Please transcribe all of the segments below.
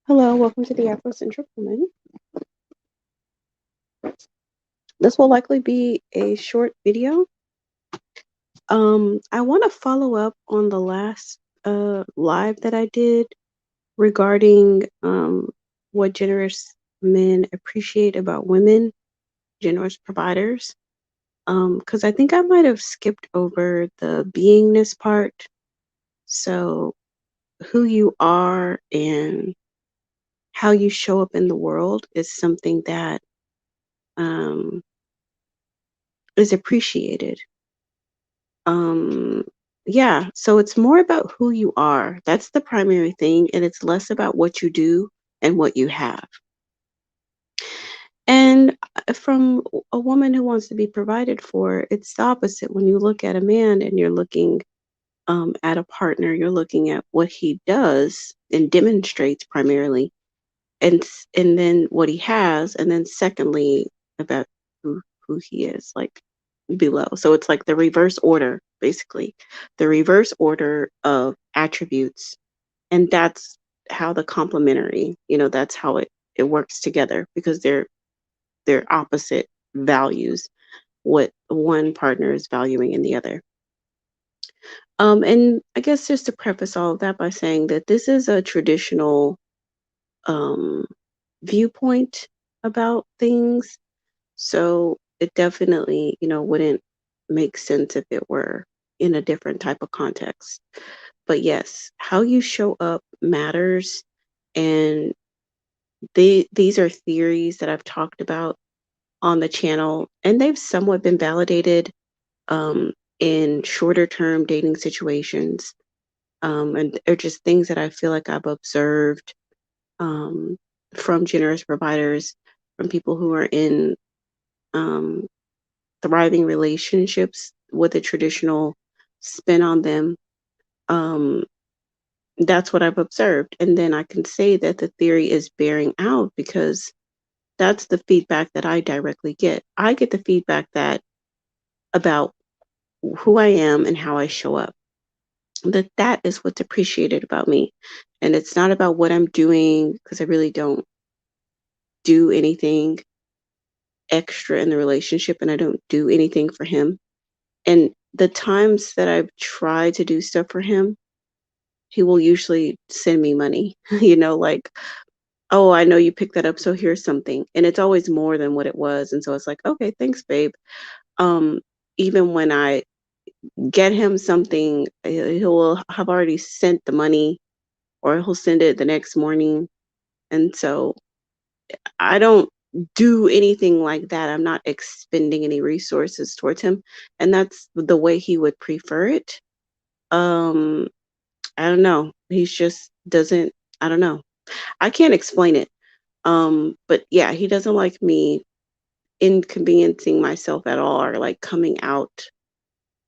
Hello, welcome to the AfroCentric woman. This will likely be a short video. I want to follow up on the last live that I did regarding what generous men appreciate about women, generous providers. Because I think I might have skipped over the beingness part. So, who you are and how you show up in the world is something that um, is appreciated. Um, yeah, so it's more about who you are. That's the primary thing, and it's less about what you do and what you have. And from a woman who wants to be provided for, it's the opposite. When you look at a man and you're looking at a partner, you're looking at what he does and demonstrates primarily, and then what he has, and then secondly about who he is. Like below. So it's like the reverse order, basically, the reverse order of attributes. And that's how the complementary, that's how it works together because they're opposite values, what one partner is valuing in the other. And I guess just to preface all of that by saying that this is a traditional um, viewpoint about things. So it definitely, wouldn't make sense if it were in a different type of context. But yes, how you show up matters. And these are theories that I've talked about on the channel, and they've somewhat been validated um, in shorter term dating situations. And they're just things that I feel like I've observed um, from generous providers, from people who are in um, thriving relationships with a traditional spin on them. Um, that's what I've observed. And then I can say that the theory is bearing out because that's the feedback that I directly get. I get the feedback that about who I am and how I show up. That is what's appreciated about me. And it's not about what I'm doing because I really don't do anything extra in the relationship and I don't do anything for him. And the times that I've tried to do stuff for him, he will usually send me money, like, oh, I know you picked that up, so here's something. And it's always more than what it was. And so it's like, okay, thanks, babe. Um, Even when I get him something, he will have already sent the money or he'll send it the next morning. And so I don't do anything like that. I'm not expending any resources towards him. And that's the way he would prefer it. Um, I don't know. He's just doesn't, I don't know. I can't explain it. But yeah, he doesn't like me inconveniencing myself at all or like coming out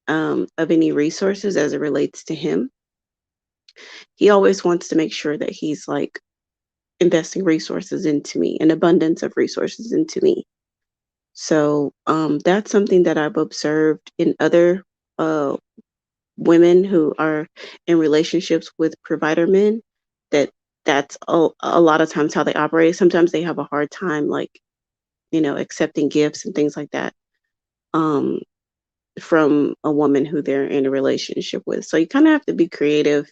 of any resources as it relates to him. He always wants to make sure that he's like investing resources into me, an abundance of resources into me. So that's something that I've observed in other uh, women who are in relationships with provider men. That that's a lot of times how they operate. Sometimes they have a hard time, like accepting gifts and things like that. Um, from a woman who they're in a relationship with. So you kind of have to be creative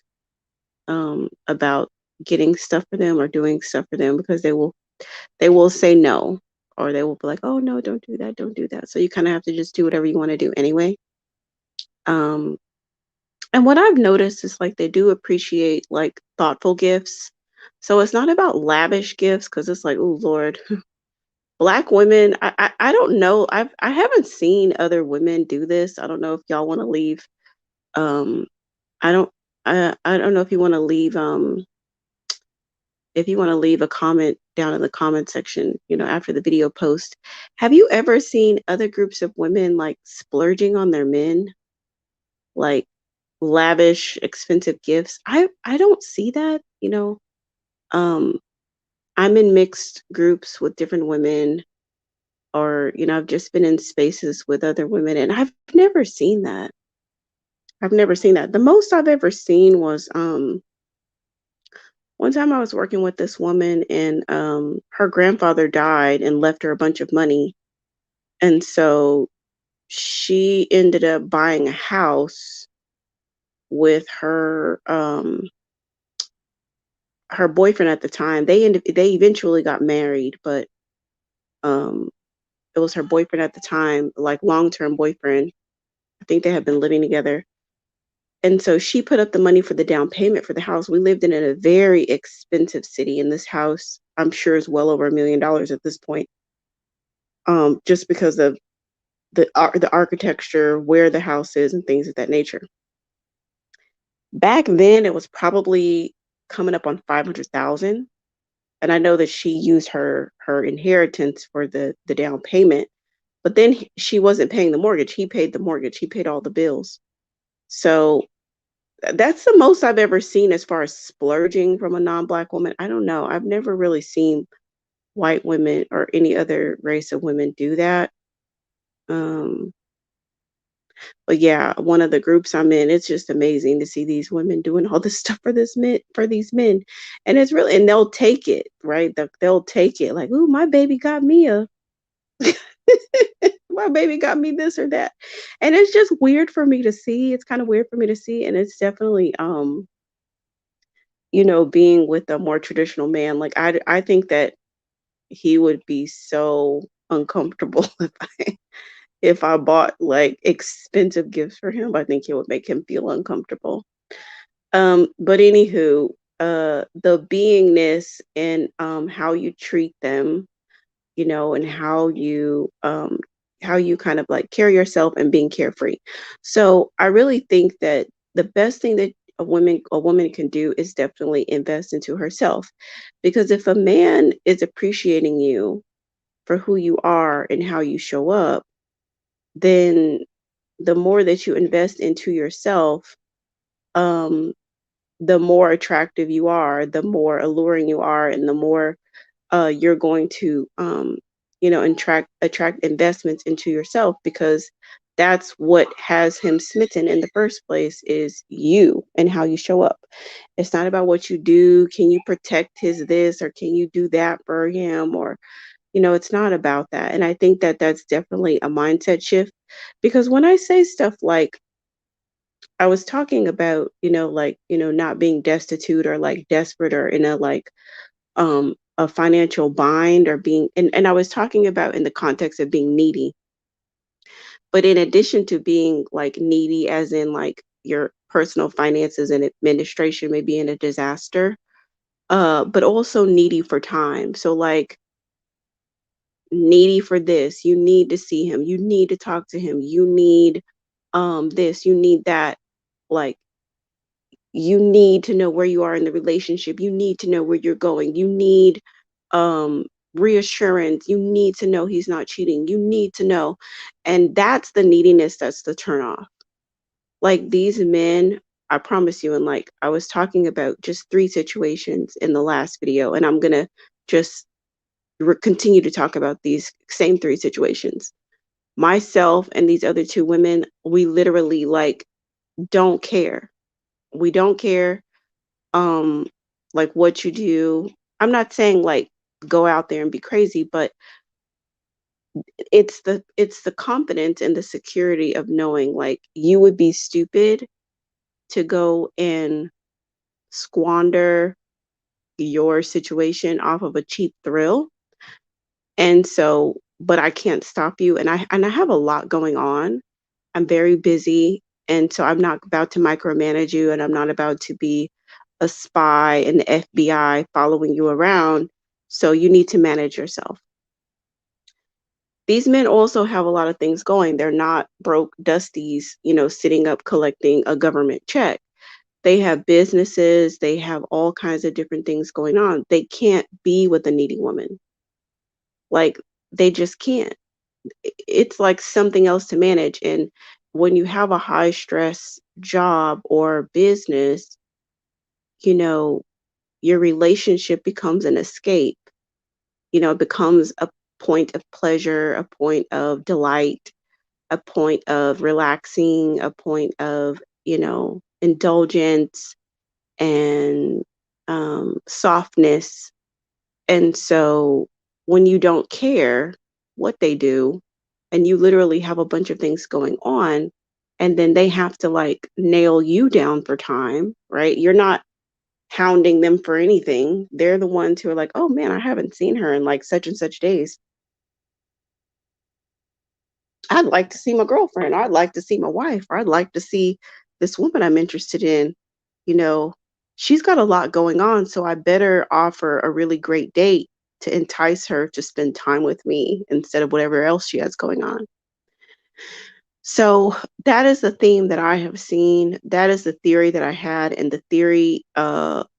about getting stuff for them or doing stuff for them because they will say no or they will be like, oh no, don't do that. So you kind of have to just do whatever you want to do anyway. Um, and what I've noticed is like they do appreciate like thoughtful gifts. So it's not about lavish gifts because it's like, oh Lord, Black women. I don't know. I haven't seen other women do this. I don't know if y'all want to leave. Um, I don't I don't know if you want to leave a comment down in the comment section, after the video post. Have you ever seen other groups of women like splurging on their men, like lavish, expensive gifts? I don't see that. Um, I'm in mixed groups with different women, or I've just been in spaces with other women, and I've never seen that. I've never seen that. The most I've ever seen was One time I was working with this woman and her grandfather died and left her a bunch of money. And so she ended up buying a house with her boyfriend at the time. They eventually got married, but um it was her boyfriend at the time, like long-term boyfriend. I think they had been living together. And so she put up the money for the down payment for the house. We lived in a very expensive city, and this house, I'm sure, is well over $1 million at this point, just because of the architecture, where the house is, and things of that nature. Back then, it was probably coming up on 500,000, and I know that she used her inheritance for the down payment. But then she wasn't paying the mortgage. He paid the mortgage. He paid all the bills. So that's the most I've ever seen as far as splurging from a non-black woman. I don't know. I've never really seen white women or any other race of women do that. Um, but yeah, one of the groups I'm in, it's just amazing to see these women doing all this stuff for these men. And it's really, and they'll take it, right? They'll take it like, ooh, my baby got me a my baby got me this or that. And it's just weird for me to see. It's kind of weird for me to see. And it's definitely being with a more traditional man, like I think that he would be so uncomfortable if I bought like expensive gifts for him. I think it would make him feel uncomfortable. But anywho, the beingness and how you treat them, and how you kind of like carry yourself and being carefree. So I really think that the best thing that a woman can do is definitely invest into herself. Because if a man is appreciating you for who you are and how you show up, then the more that you invest into yourself, um, the more attractive you are, the more alluring you are, and the more you're going to attract investments into yourself, because that's what has him smitten in the first place, is you and how you show up. It's not about what you do. Can you protect his this, or can you do that for him, or it's not about that. And I think that that's definitely a mindset shift, because when I say stuff like, I was talking about, like, not being destitute or like desperate or in a like a financial bind, or being, and I was talking about in the context of being needy. But in addition to being like needy, as in like your personal finances and administration may be in a disaster, but also needy for time. So like needy for this, you need to see him, you need to talk to him, you need this, you need that. Like, you need to know where you are in the relationship, you need to know where you're going, you need um reassurance, you need to know he's not cheating, you need to know. And that's the neediness, that's the turn off. Like these men, I promise you. And like I was talking about just three situations in the last video, and I'm gonna just continue to talk about these same three situations. Myself and these other two women, we literally like don't care. We don't care um like what you do. I'm not saying like go out there and be crazy, but it's the confidence and the security of knowing, like, you would be stupid to go and squander your situation off of a cheap thrill. And so, but I can't stop you, and I have a lot going on. I'm very busy, and so I'm not about to micromanage you, and I'm not about to be a spy and the FBI following you around. So you need to manage yourself. These men also have a lot of things going. They're not broke dusties, sitting up collecting a government check. They have businesses, they have all kinds of different things going on. They can't be with a needy woman. Like, they just can't. It's like something else to manage. And when you have a high stress job or business, you know, your relationship becomes an escape. It becomes a point of pleasure, a point of delight, a point of relaxing, a point of, indulgence, and softness. And so when you don't care what they do, and you literally have a bunch of things going on, and then they have to like nail you down for time, right? You're not hounding them for anything. They're the ones who are like, oh man, I haven't seen her in like such and such days. I'd like to see my girlfriend, or I'd like to see my wife, or I'd like to see this woman I'm interested in. You know, she's got a lot going on, so I better offer a really great date to entice her to spend time with me instead of whatever else she has going on. So that is the theme that I have seen. That is the theory that I had, and the theory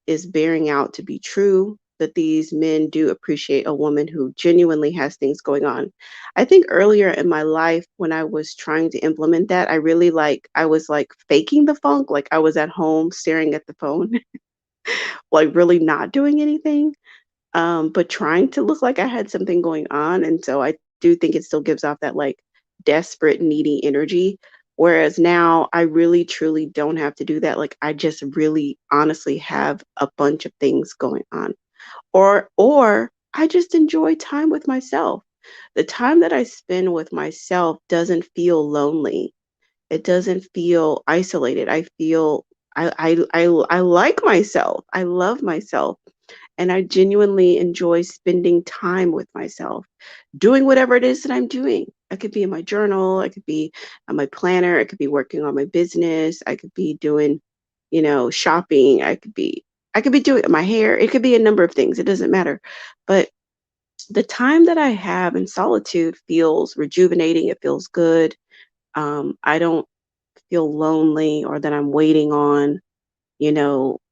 is bearing out to be true. That these men do appreciate a woman who genuinely has things going on. I think earlier in my life, when I was trying to implement that, I was like faking the funk, like I was at home staring at the phone, like really not doing anything, but trying to look like I had something going on. And so I do think it still gives off that like desperate, needy energy. Whereas now I really truly don't have to do that. Like I just really honestly have a bunch of things going on. Or I just enjoy time with myself. The time that I spend with myself doesn't feel lonely. It doesn't feel isolated. I feel I like myself. I love myself. And I genuinely enjoy spending time with myself, doing whatever it is that I'm doing. I could be in my journal, I could be on my planner, I could be working on my business, I could be doing, shopping, I could be doing my hair, it could be a number of things, it doesn't matter. But the time that I have in solitude feels rejuvenating, it feels good. I don't feel lonely or that I'm waiting on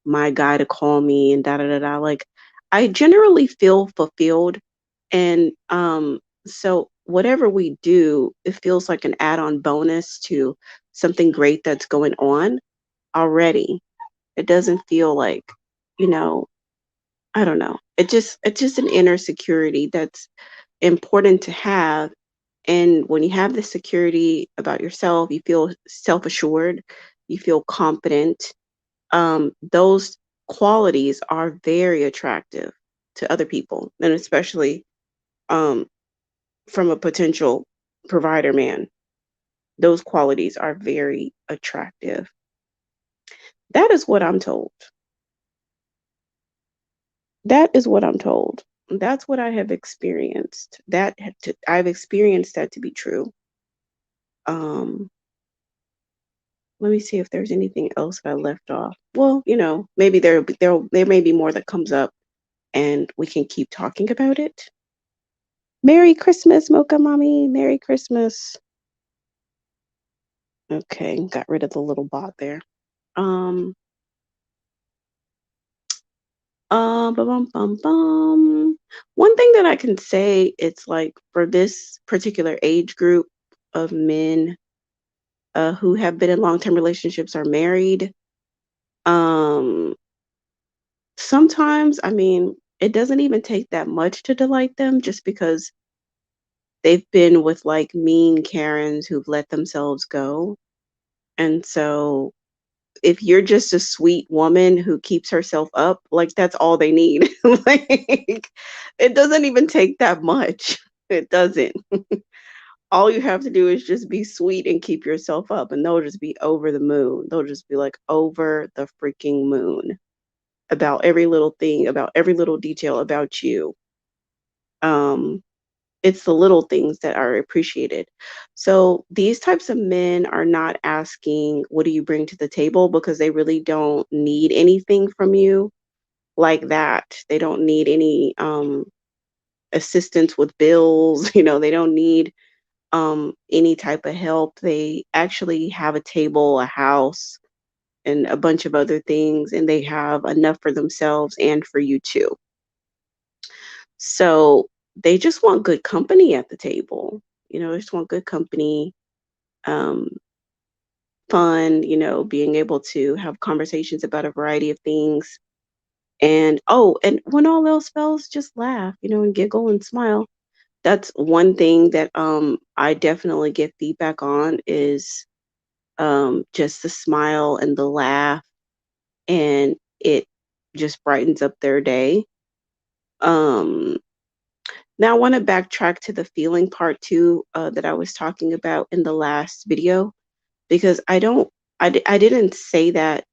my guy to call me and da da da da. Like I generally feel fulfilled. And so whatever we do, it feels like an add-on bonus to something great that's going on already. It doesn't feel like, you know, I don't know. It's just an inner security that's important to have. And when you have the security about yourself, you feel self-assured, you feel confident, those qualities are very attractive to other people, and especially um, from a potential provider man. Those qualities are very attractive. That is what I'm told. That is what I'm told. That's what I have experienced. I've experienced that to be true. Um, Let me see if there's anything else that I left off. Well, maybe there may be more that comes up, and we can keep talking about it. Merry Christmas, Mocha Mommy. Merry Christmas. Okay, got rid of the little bot there. Um, bum, bum, bum. One thing that I can say, it's like for this particular age group of men who have been in long-term relationships or married, um, sometimes, I mean, it doesn't even take that much to delight them just because they've been with like mean Karens who've let themselves go. And so if you're just a sweet woman who keeps herself up, like that's all they need. Like it doesn't even take that much. It doesn't. All you have to do is just be sweet and keep yourself up, and they'll just be over the moon. They'll just be like over the freaking moon about every little thing, about every little detail about you. Um, it's the little things that are appreciated. So these types of men are not asking, what do you bring to the table? Because they really don't need anything from you like that. They don't need any assistance with bills. They don't need any type of help. They actually have a table, a house, and a bunch of other things, and they have enough for themselves and for you too. So they just want good company at the table. They just want good company, um, fun, being able to have conversations about a variety of things. And oh, and when all else fails, just laugh, and giggle and smile. That's one thing that I definitely get feedback on is just the smile and the laugh, and it just brightens up their day. Um, Now I want to backtrack to the feeling part too, that I was talking about in the last video, because I didn't say that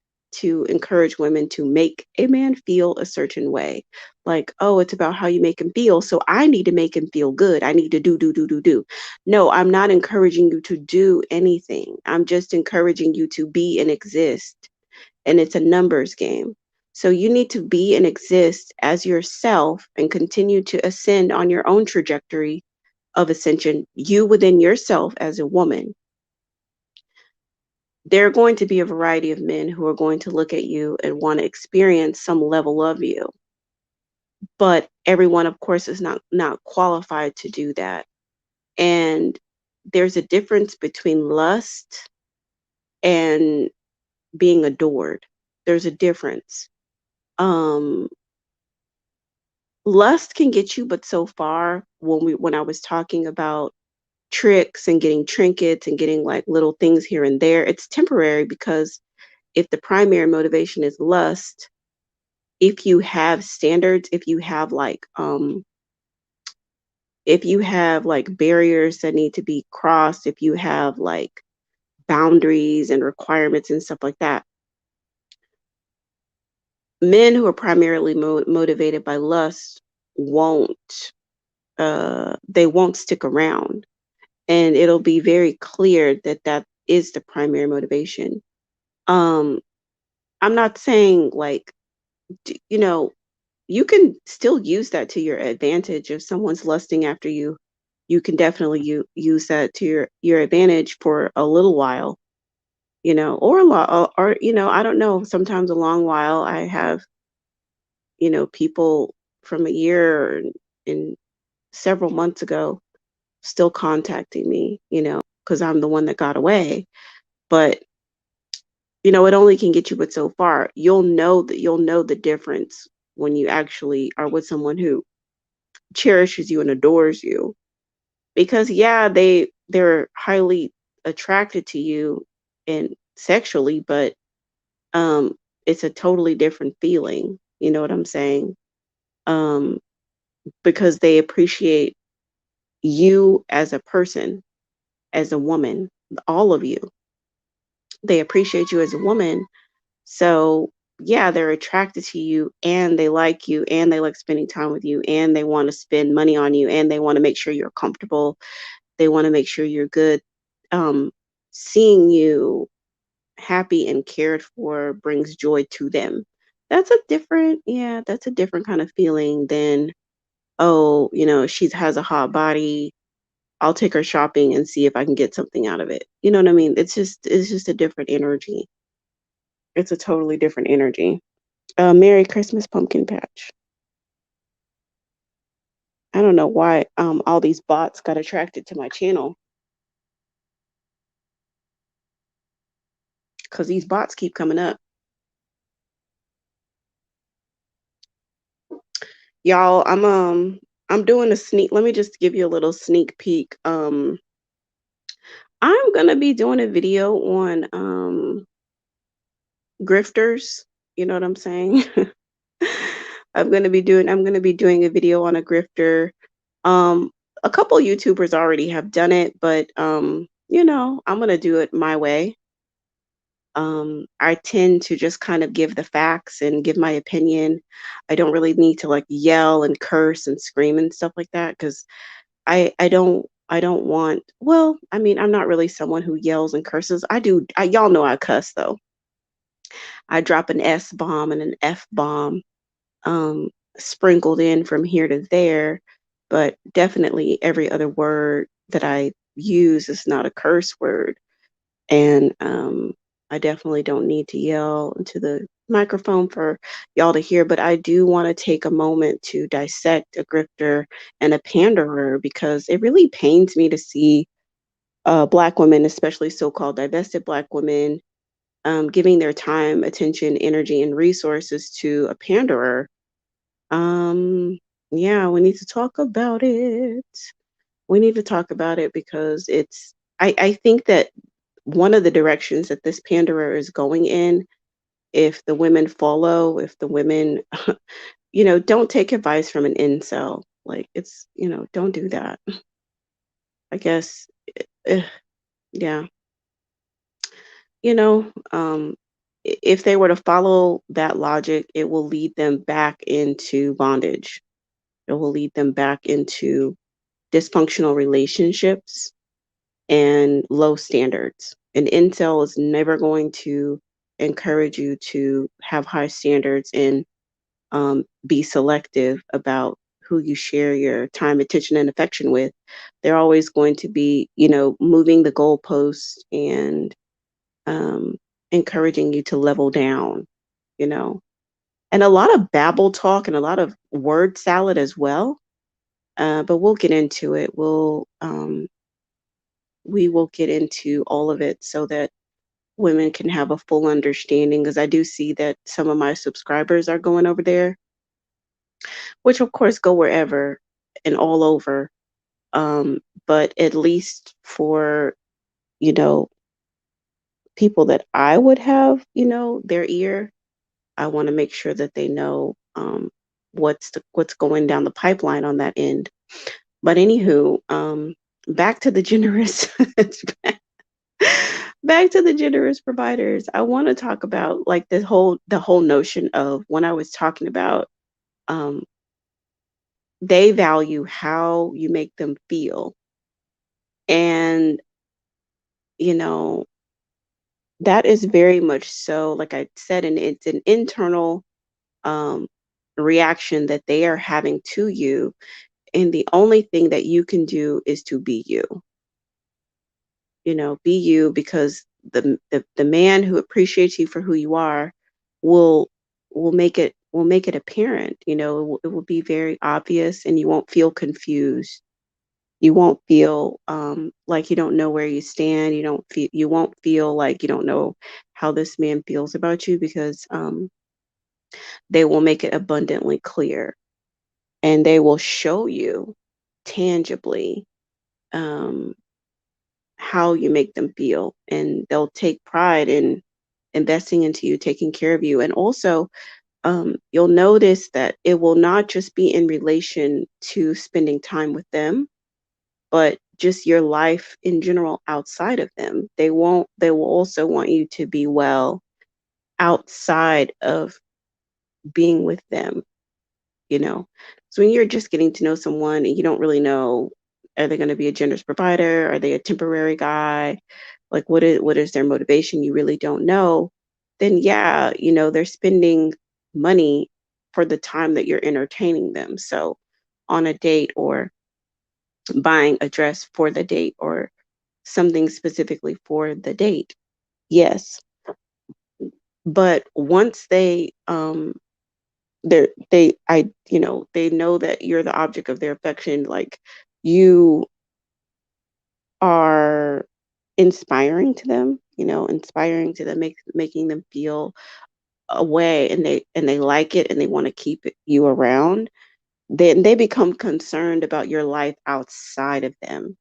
to encourage women to make a man feel a certain way. Like, oh, it's about how you make him feel. So I need to make him feel good. I need to do. No, I'm not encouraging you to do anything. I'm just encouraging you to be and exist. And it's a numbers game. So you need to be and exist as yourself and continue to ascend on your own trajectory of ascension, you within yourself as a woman. There are going to be a variety of men who are going to look at you and want to experience some level of you. But everyone, of course, is not qualified to do that. And there's a difference between lust and being adored. There's a difference. Um, Lust can get you but so far. When I was talking about tricks and getting trinkets and getting like little things here and there, it's temporary, because if the primary motivation is lust, if you have standards, if you have like barriers that need to be crossed, if you have like boundaries and requirements and stuff like that, men who are primarily motivated by lust won't they won't stick around, and it'll be very clear that that is the primary motivation. um I'm not saying like, you know, you can still use that to your advantage. If someone's lusting after you, you can definitely use that to your advantage for a little while, you know, or a lot, or you know, I don't know, sometimes a long while. I have, you know, people from a year and several months ago still contacting me, you know, because I'm the one that got away. But you know, it only can get you but so far. You'll know the difference when you actually are with someone who cherishes you and adores you. Because yeah, they're highly attracted to you and sexually, but um it's a totally different feeling. You know what I'm saying? Um because they appreciate you as a person, as a woman, all of you. They appreciate you as a woman. So yeah, they're attracted to you and they like you and they like spending time with you and they want to spend money on you and they want to make sure you're comfortable. They want to make sure you're good. Um, Seeing you happy and cared for brings joy to them. That's a different kind of feeling than, oh, you know, she has a hot body. I'll take her shopping and see if I can get something out of it. You know what I mean? It's just a different energy. It's a totally different energy. Merry Christmas, Pumpkin Patch. I don't know why all these bots got attracted to my channel, because these bots keep coming up. Y'all, I'm doing a sneak. Let me just give you a little sneak peek. I'm gonna be doing a video on grifters. You know what I'm saying? I'm gonna be doing a video on a grifter. Um, a couple YouTubers already have done it, but you know, I'm gonna do it my way. I tend to just kind of give the facts and give my opinion. I don't really need to like yell and curse and scream and stuff like that, because I don't want, well, I mean, I'm not really someone who yells and curses. Y'all know I cuss though. I drop an S bomb and an F bomb um sprinkled in from here to there, but definitely every other word that I use is not a curse word. And I definitely don't need to yell into the microphone for y'all to hear, but I do want to take a moment to dissect a grifter and a panderer, because it really pains me to see Black women, especially so-called divested Black women, giving their time, attention, energy, and resources to a panderer. Um, yeah, we need to talk about it. We need to talk about it, because I think that one of the directions that this panderer is going in if the women follow, if the women, don't take advice from an incel. Like it's, don't do that. I guess, eh, yeah, you know, um, if they were to follow that logic, it will lead them back into bondage. It will lead them back into dysfunctional relationships and low standards. An incel is never going to encourage you to have high standards and be selective about who you share your time, attention, and affection with. They're always going to be, moving the goalposts and um, encouraging you to level down, you know, and a lot of babble talk and a lot of word salad as well. But we'll get into it. We will get into all of it so that women can have a full understanding. Because I do see that some of my subscribers are going over there, which of course go wherever and all over. But at least for you know people that I would have, their ear, I want to make sure that they know what's going down the pipeline on that end. But anywho, back to the generous, back to the generous providers. I want to talk about like the whole notion of when I was talking about um, they value how you make them feel, and you know that is very much so. Like I said, and it's an internal um, reaction that they are having to you. And the only thing that you can do is to be you, be you because the man who appreciates you for who you are will will make it apparent. It will be very obvious and you won't feel confused. You won't feel like you don't know where you stand. You won't feel like you don't know how this man feels about you because they will make it abundantly clear and they will show you tangibly um, how you make them feel. And they'll take pride in investing into you, taking care of you. And also, you'll notice that it will not just be in relation to spending time with them, but just your life in general outside of them. They will also want you to be well outside of being with them you know. So when you're just getting to know someone and you don't really know, are they going to be a generous provider? Are they a temporary guy? Like what is their motivation? You really don't know. Then yeah, they're spending money for the time that you're entertaining them. So on a date or buying a dress for the date or something specifically for the date. Yes. But once they know that you're the object of their affection, like you are inspiring to them, making them feel a way, and they like it and they want to keep you around. Then they become concerned about your life outside of them.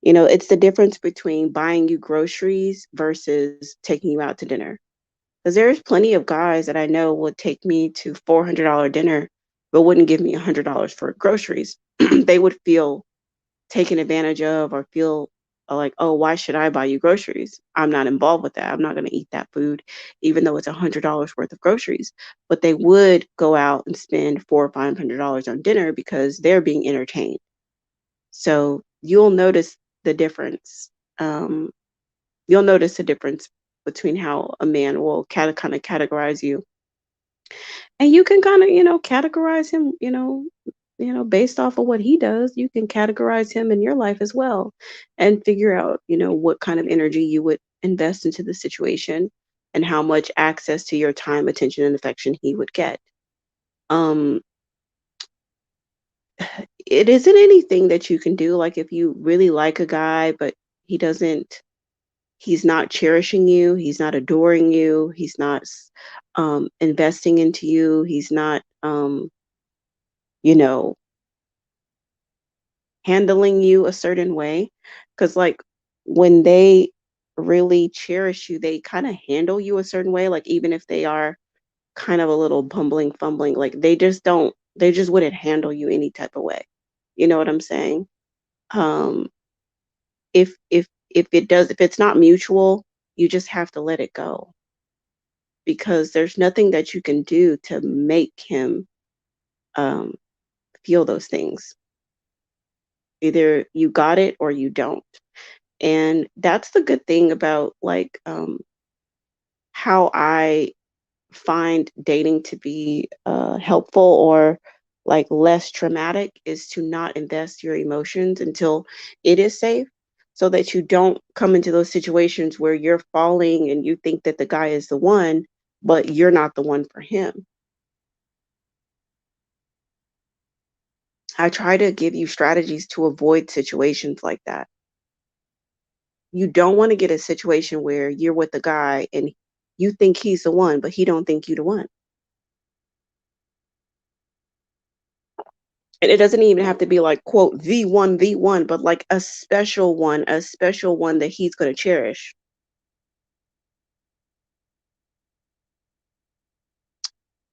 It's the difference between buying you groceries versus taking you out to dinner. Because there's plenty of guys that I know would take me to $400 dinner, but wouldn't give me $100 for groceries. They would feel taken advantage of or feel like, oh, why should I buy you groceries? I'm not involved with that. I'm not going to eat that food, even though it's $100 worth of groceries. But they would go out and spend $400 or $500 on dinner because they're being entertained. So the difference. Um, you'll notice the difference between how a man will kind of categorize you, and you can kind of categorize him. Based off of what he does, you can categorize him in your life as well, and figure out what kind of energy you would invest into the situation, and how much access to your time, attention, and affection he would get. Um, it isn't anything that you can do. Like if you really like a guy, but he doesn't he's not cherishing you, he's not adoring you, he's not investing into you, he's not you know handling you a certain way. Because like when they really cherish you, they kind of handle you a certain way, like even if they are kind of a little bumbling, fumbling, like they just wouldn't handle you any type of way. You know what I'm saying? Um, if it's not mutual, you just have to let it go because there's nothing that you can do to make him um, feel those things. Either you got it or you don't. And that's the good thing about like how I find dating to be helpful or like less traumatic is to not invest your emotions until it is safe so that you don't come into those situations where you're falling and you think that the guy is the one, but you're not the one for him. I try to give you strategies to avoid situations like that. You don't want to get a situation where you're with the guy and you think he's the one, but he don't think you the one. And it doesn't even have to be like quote the one, but like a special one that he's gonna cherish.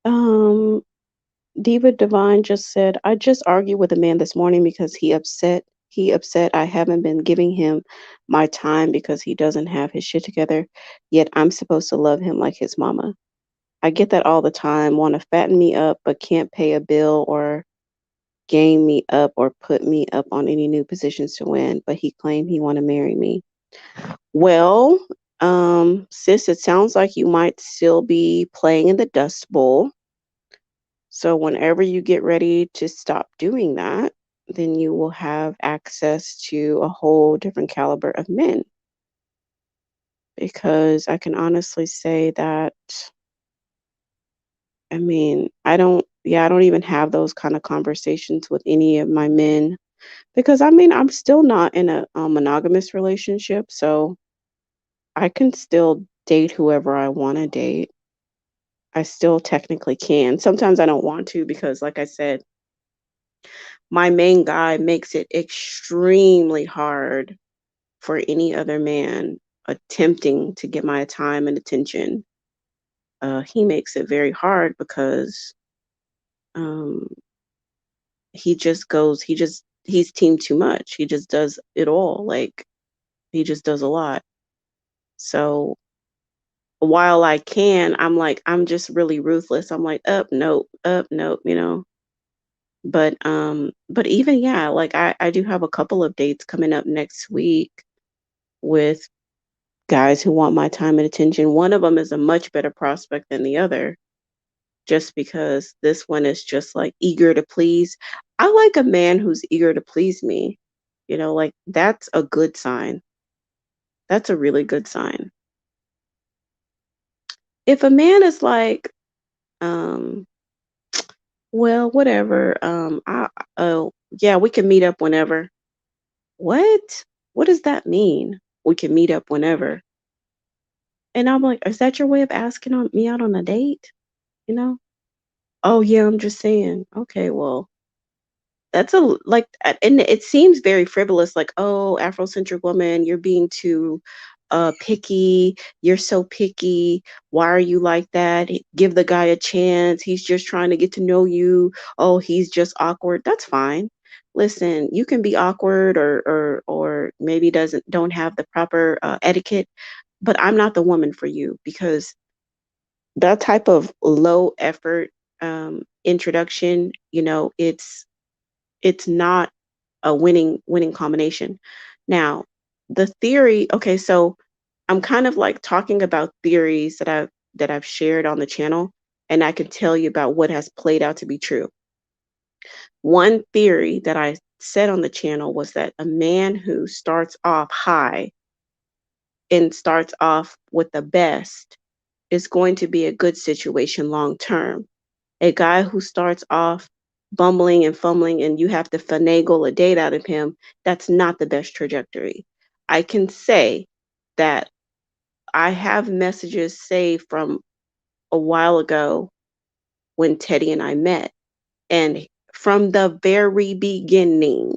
Um, Diva Divine just said, I just argued with a man this morning because he upset I haven't been giving him my time because he doesn't have his shit together, yet I'm supposed to love him like his mama. I get that all the time, want to fatten me up, but can't pay a bill or game me up or put me up on any new positions to win, but he claimed he want to marry me. Well, sis, it sounds like you might still be playing in the Dust Bowl. So whenever you get ready to stop doing that, then you will have access to a whole different caliber of men. Because I can honestly say that, I mean, I don't even have those kind of conversations with any of my men because I mean, I'm still not in a monogamous relationship. So I can still date whoever I want to date. I still technically can. Sometimes I don't want to because, like I said, my main guy makes it extremely hard for any other man attempting to get my time and attention. He makes it very hard because um, he's team too much. He just does it all. Like, he just does a lot. So while I can, I'm like, I'm just really ruthless. I'm like, up, nope, you know. But even yeah, like I do have a couple of dates coming up next week with guys who want my time and attention. One of them is a much better prospect than the other, just because this one is just like eager to please. I like a man who's eager to please me. You know, like that's a good sign. That's a really good sign. If a man is like, um, well, whatever, oh, yeah, we can meet up whenever. What? What does that mean? We can meet up whenever. And I'm like, is that your way of asking me out on a date? You know? Oh yeah, I'm just saying. Okay, well, that's and it seems very frivolous, like, oh, Afrocentric woman, you're being too picky, you're so picky. Why are you like that? Give the guy a chance. He's just trying to get to know you. Oh, he's just awkward. That's fine. Listen, you can be awkward or maybe doesn't don't have the proper etiquette, but I'm not the woman for you because that type of low effort introduction, you know, it's not a winning combination. Now, the theory, okay, so I'm kind of like talking about theories that I've shared on the channel, and I can tell you about what has played out to be true. One theory that I said on the channel was that a man who starts off high and starts off with the best is going to be a good situation long term. A guy who starts off bumbling and fumbling and you have to finagle a date out of him, that's not the best trajectory. I can say that I have messages saved from a while ago when Teddy and I met. And from the very beginning,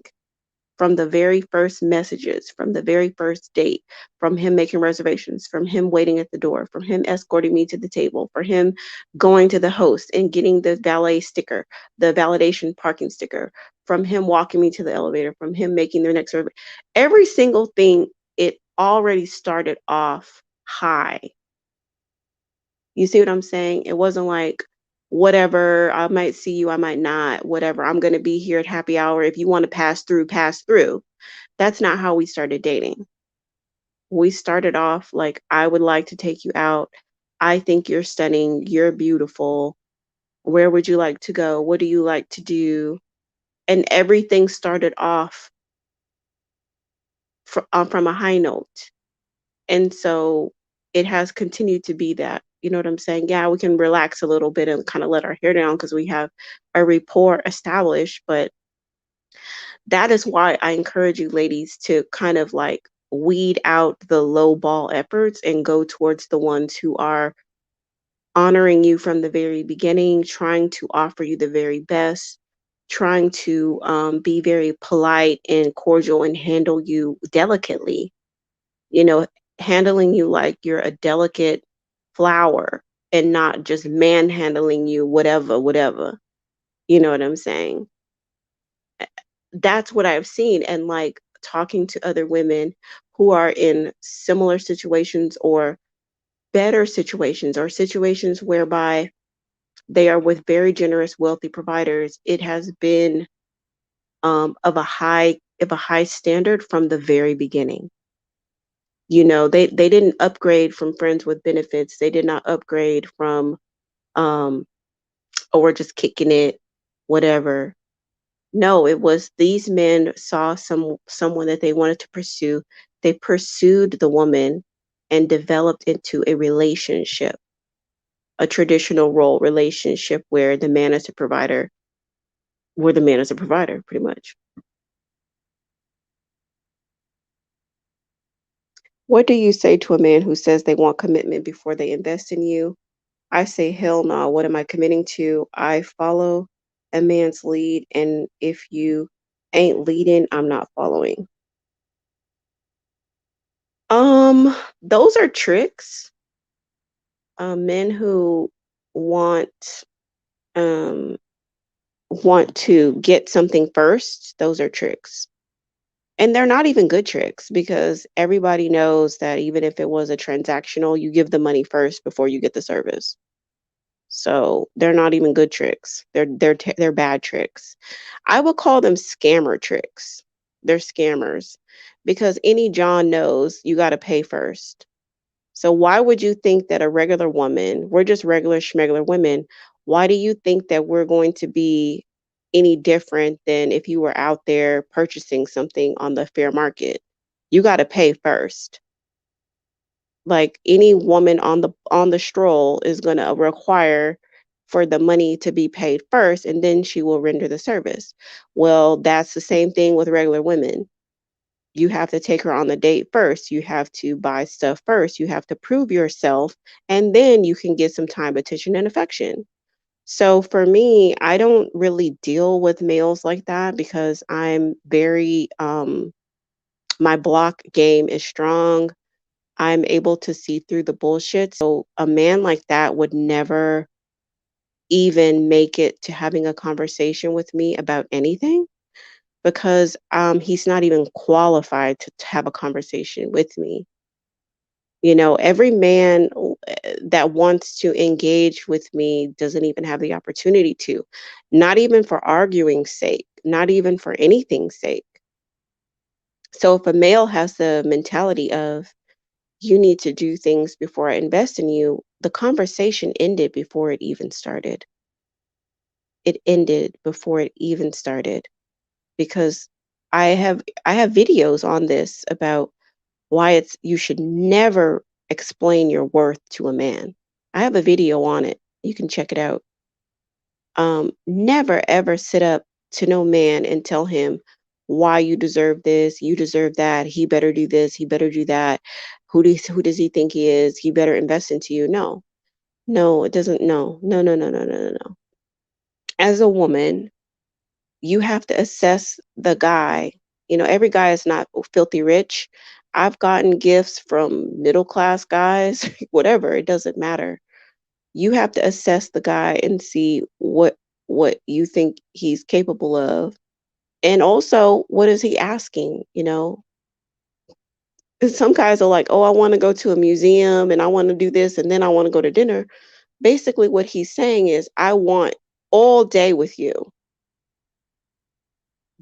from the very first messages, from the very first date, from him making reservations, from him waiting at the door, from him escorting me to the table, for him going to the host and getting the valet sticker, the validation parking sticker, from him walking me to the elevator, from him making their next survey. Every single thing, it already started off high. You see what I'm saying? It wasn't like, whatever, I might see you, I might not, whatever, I'm going to be here at happy hour. If you want to pass through, pass through. That's not how we started dating. We started off like, I would like to take you out. I think you're stunning. You're beautiful. Where would you like to go? What do you like to do? And everything started off from a high note. And so it has continued to be that. You know what I'm saying? Yeah, we can relax a little bit and kind of let our hair down because we have a rapport established. But that is why I encourage you ladies to kind of like weed out the low ball efforts and go towards the ones who are honoring you from the very beginning, trying to offer you the very best, trying to be very polite and cordial and handle you delicately, you know, handling you like you're a delicate flower and not just manhandling you, whatever, whatever. You know what I'm saying? That's what I've seen. And like talking to other women who are in similar situations or better situations or situations whereby they are with very generous, wealthy providers, it has been of a high standard from the very beginning. You know, they didn't upgrade from friends with benefits. They did not upgrade from um, oh, we're just kicking it, whatever. No, it was these men saw someone that they wanted to pursue. They pursued the woman and developed into a relationship, a traditional role relationship where the man is a provider, where the man is a provider, pretty much. What do you say to a man who says they want commitment before they invest in you? I say, hell no. What am I committing to? I follow a man's lead, and if you ain't leading, I'm not following. Those are tricks. Men who want um want to get something first, those are tricks. And they're not even good tricks because everybody knows that even if it was a transactional, you give the money first before you get the service. So they're not even good tricks. They're bad tricks. I would call them scammer tricks. They're scammers because any John knows you got to pay first. So why would you think that a regular woman, we're just regular schmegular women, why do you think that we're going to be any different than if you were out there purchasing something on the fair market? You got to pay first. Like any woman on the stroll is going to require for the money to be paid first and then she will render the service. Well, that's the same thing with regular women. You have to take her on the date first. You have to buy stuff first. You have to prove yourself and then you can get some time, attention and affection. So for me, I don't really deal with males like that because I'm very my block game is strong. I'm able to see through the bullshit. So a man like that would never even make it to having a conversation with me about anything because he's not even qualified to have a conversation with me. You know, every man that wants to engage with me doesn't even have the opportunity to, not even for arguing's sake, not even for anything's sake. So if a male has the mentality of, you need to do things before I invest in you, the conversation ended before it even started. It ended before it even started because I have videos on this about why it's you should never explain your worth to a man. I have a video on it. You can check it out. Never ever sit up to no man and tell him why you deserve this, you deserve that, he better do this, he better do that. Who does he think he is? He better invest into you. No. No, it doesn't. No. No, no, no, no, no, no, no. As a woman, you have to assess the guy every guy is not filthy rich. I've gotten gifts from middle class guys, whatever, it doesn't matter. You have to assess the guy and see what you think he's capable of. And also, what is he asking, 'Cause some guys are like, "Oh, I wanna go to a museum and I wanna do this and then I wanna go to dinner." Basically, what he's saying is, "I want all day with you."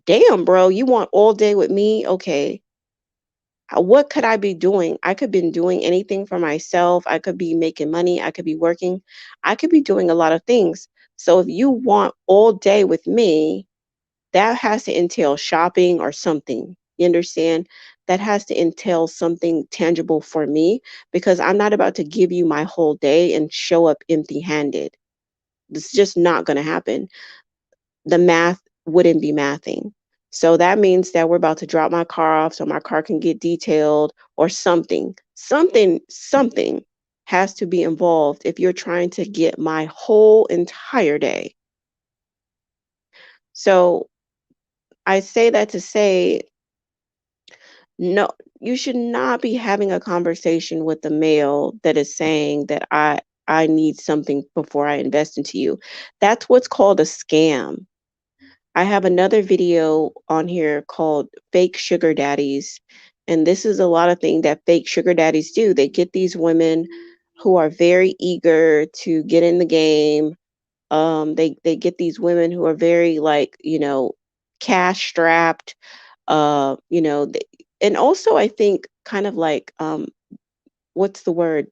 Damn, bro, you want all day with me? Okay. What could I be doing? I could been doing anything for myself. I could be making money. I could be working. I could be doing a lot of things. So if you want all day with me, that has to entail shopping or something. You understand? That has to entail something tangible for me because I'm not about to give you my whole day and show up empty-handed. It's just not going to happen. The math wouldn't be mathing. So that means that we're about to drop my car off so my car can get detailed or something. Something has to be involved if you're trying to get my whole entire day. So I say that to say, no, you should not be having a conversation with the male that is saying that I need something before I invest into you. That's what's called a scam. I have another video on here called Fake Sugar Daddies. And this is a lot of things that fake sugar daddies do. They get these women who are very eager to get in the game. They get these women who are very like, cash strapped. And also I think kind of like what's the word?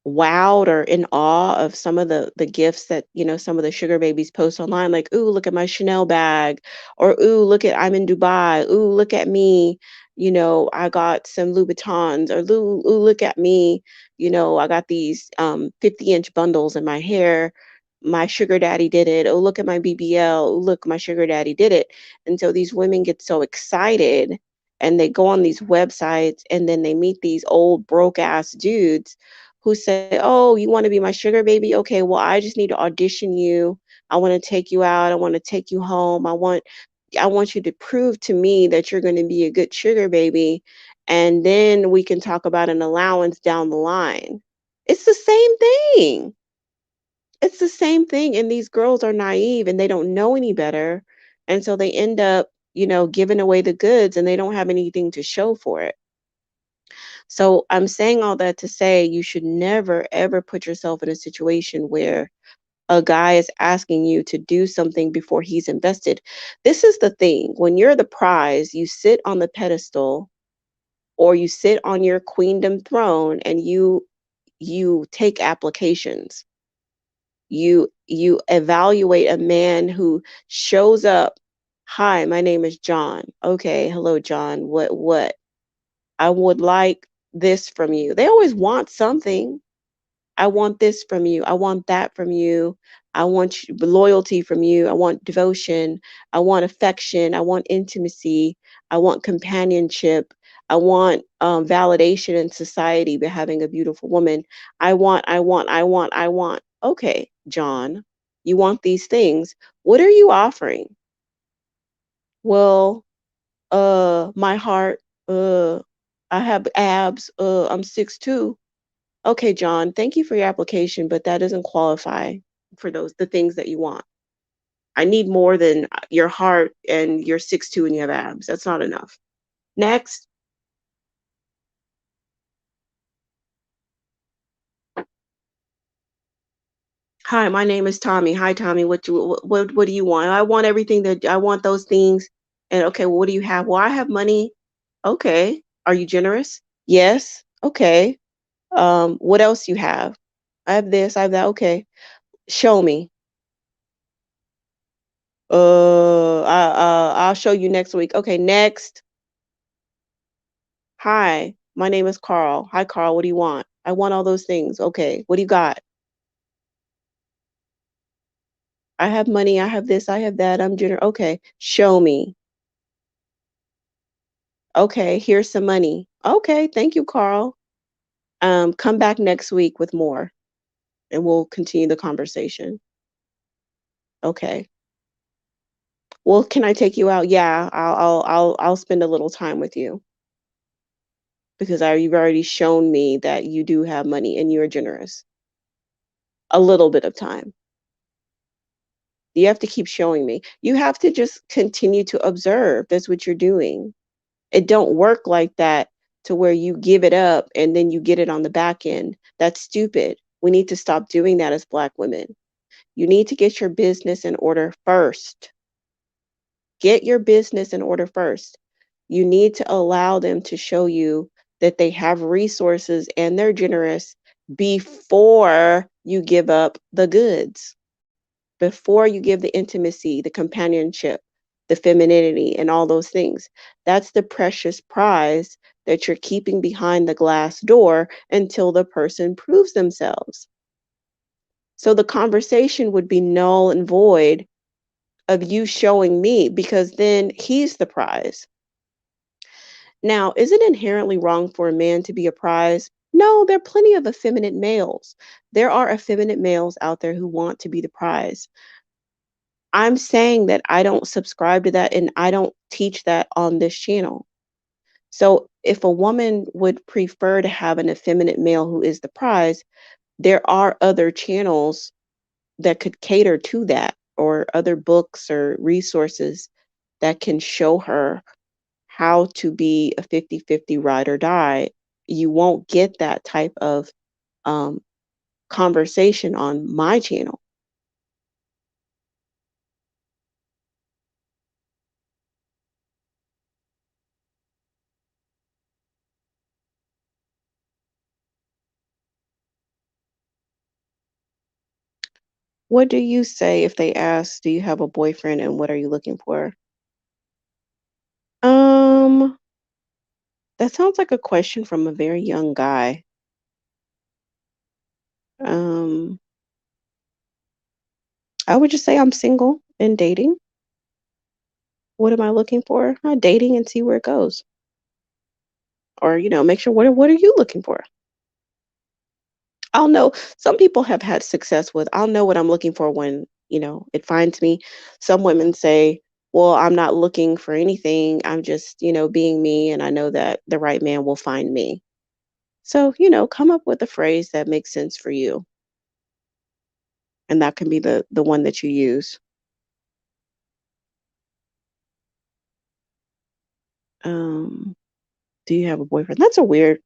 Wowed or in awe of some of the gifts that some of the sugar babies post online, like, ooh, look at my Chanel bag, or ooh, look at, I'm in Dubai, ooh, look at me, I got some Louboutins, or ooh, look at me, I got these 50-inch bundles in my hair, my sugar daddy did it, oh, look at my BBL, ooh, look, my sugar daddy did it. And so these women get so excited and they go on these websites and then they meet these old broke ass dudes who say, "Oh, you want to be my sugar baby? Okay, well, I just need to audition you. I want to take you out. I want to take you home. I want you to prove to me that you're going to be a good sugar baby, and then we can talk about an allowance down the line." It's the same thing. It's the same thing, and these girls are naive and they don't know any better, and so they end up, giving away the goods and they don't have anything to show for it. So I'm saying all that to say you should never ever put yourself in a situation where a guy is asking you to do something before he's invested. This is the thing. When you're the prize, you sit on the pedestal or you sit on your queendom throne and you take applications. You evaluate a man who shows up. Hi, my name is John. Okay, hello John. What? I would like this from you. They always want something. I want this from you. I want that from you. I want loyalty from you. I want devotion. I want affection. I want intimacy. I want companionship. I want validation in society by having a beautiful woman. I want. Okay, John, you want these things. What are you offering? Well, my heart, I have abs, I'm 6'2". Okay, John, thank you for your application, but that doesn't qualify for the things that you want. I need more than your heart and you're 6'2" and you have abs. That's not enough. Next. Hi, my name is Tommy. Hi, Tommy. What do you want? I want everything that I want those things. And okay, well, what do you have? Well, I have money. Okay. Are you generous? Yes. Okay. What else you have? I have this, I have that. Okay. Show me. I'll show you next week. Okay, next. Hi, my name is Carl. Hi, Carl. What do you want? I want all those things. Okay, what do you got? I have money. I have this. I have that. I'm generous. Okay, show me. Okay, here's some money. Okay, thank you, Carl. Come back next week with more, and we'll continue the conversation. Okay. Well, can I take you out? Yeah, I'll spend a little time with you because you've already shown me that you do have money and you're generous. A little bit of time. You have to keep showing me. You have to just continue to observe. That's what you're doing. It don't work like that to where you give it up and then you get it on the back end. That's stupid. We need to stop doing that as Black women. You need to get your business in order first. Get your business in order first. You need to allow them to show you that they have resources and they're generous before you give up the goods, before you give the intimacy, the companionship, the femininity, and all those things. That's the precious prize that you're keeping behind the glass door until the person proves themselves. So the conversation would be null and void of you showing me because then he's the prize. Now, is it inherently wrong for a man to be a prize? No, there are plenty of effeminate males. There are effeminate males out there who want to be the prize. I'm saying that I don't subscribe to that and I don't teach that on this channel. So if a woman would prefer to have an effeminate male who is the prize, there are other channels that could cater to that, or other books or resources that can show her how to be a 50-50 ride or die. You won't get that type of um, conversation on my channel. What do you say if they ask, do you have a boyfriend and what are you looking for? Um, that sounds like a question from a very young guy. Um, I would just say I'm single and dating. What am I looking for? Dating and see where it goes. Or, make sure what are you looking for? I'll know. Some people have had success with, I'll know what I'm looking for when, it finds me. Some women say, well, I'm not looking for anything. I'm just, being me. And I know that the right man will find me. So, come up with a phrase that makes sense for you. And that can be the one that you use. Um, do you have a boyfriend? That's weird.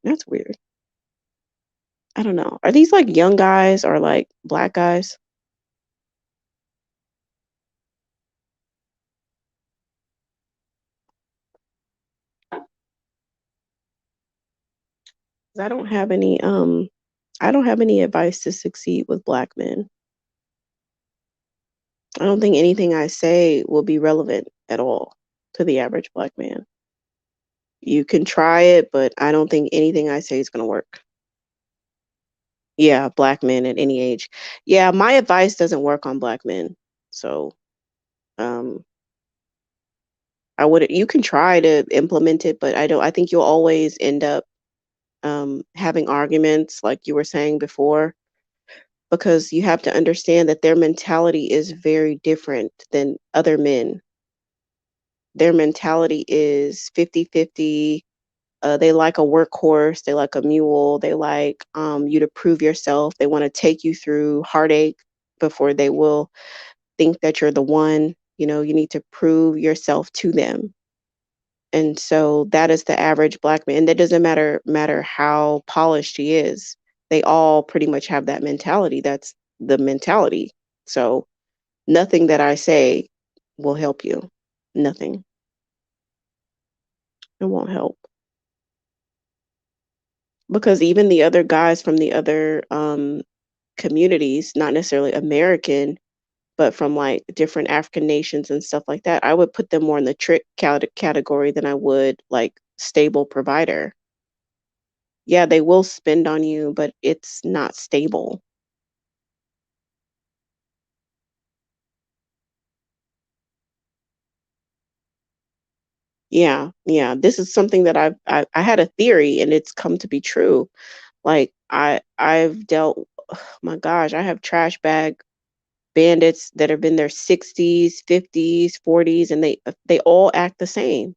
I don't know. Are these like young guys or like Black guys? 'Cause I don't have any advice to succeed with Black men. I don't think anything I say will be relevant at all to the average Black man. You can try it, but I don't think anything I say is going to work. Yeah, Black men at any age. Yeah, my advice doesn't work on Black men. So, um, you can try to implement it, but I think you'll always end up having arguments like you were saying before, because you have to understand that their mentality is very different than other men. Their mentality is 50-50. They like a workhorse, they like a mule, they like you to prove yourself. They want to take you through heartache before they will think that you're the one. You need to prove yourself to them. And so that is the average Black man. And that doesn't matter how polished he is. They all pretty much have that mentality. That's the mentality. So nothing that I say will help you. Nothing. It won't help. Because even the other guys from the other communities, not necessarily American, but from like different African nations and stuff like that, I would put them more in the trick category than I would like stable provider. Yeah, they will spend on you, but it's not stable. Yeah, yeah. This is something that I had a theory and it's come to be true. Like I've dealt, my gosh, I have trash bag bandits that have been their 60s, 50s, 40s, and they all act the same.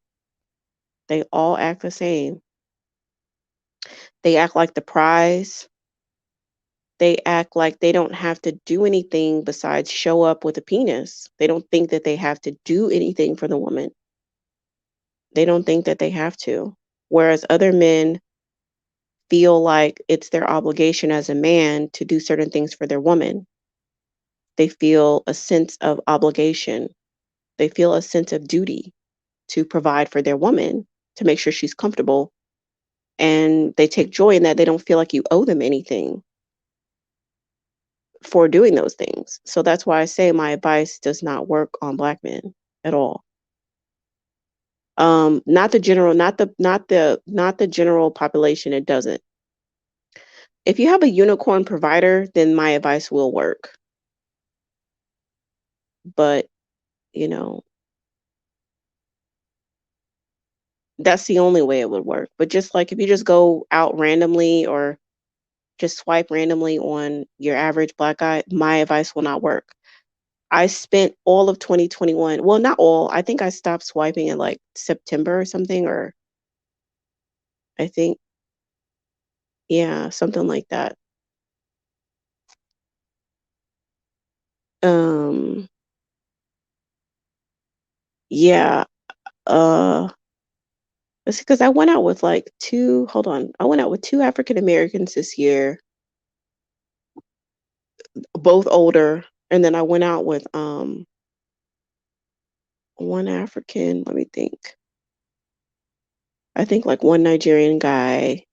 They all act the same. They act like the prize. They act like they don't have to do anything besides show up with a penis. They don't think that they have to do anything for the woman. They don't think that they have to. Whereas other men feel like it's their obligation as a man to do certain things for their woman. They feel a sense of obligation. They feel a sense of duty to provide for their woman, to make sure she's comfortable. And they take joy in that. They don't feel like you owe them anything for doing those things. So that's why I say my advice does not work on Black men at all. Not the general, not the general population. It doesn't. If you have a unicorn provider, then my advice will work. But, you know, that's the only way it would work. But just like if you just go out randomly or just swipe randomly on your average Black guy, my advice will not work. I spent all of 2021, well, not all, I think I stopped swiping in like September or something, or I think, yeah, something like that. Um, yeah, uh, it's because I went out with like hold on, I went out with two African Americans this year, both older, and then I went out with one African, let me think. I think like one Nigerian guy,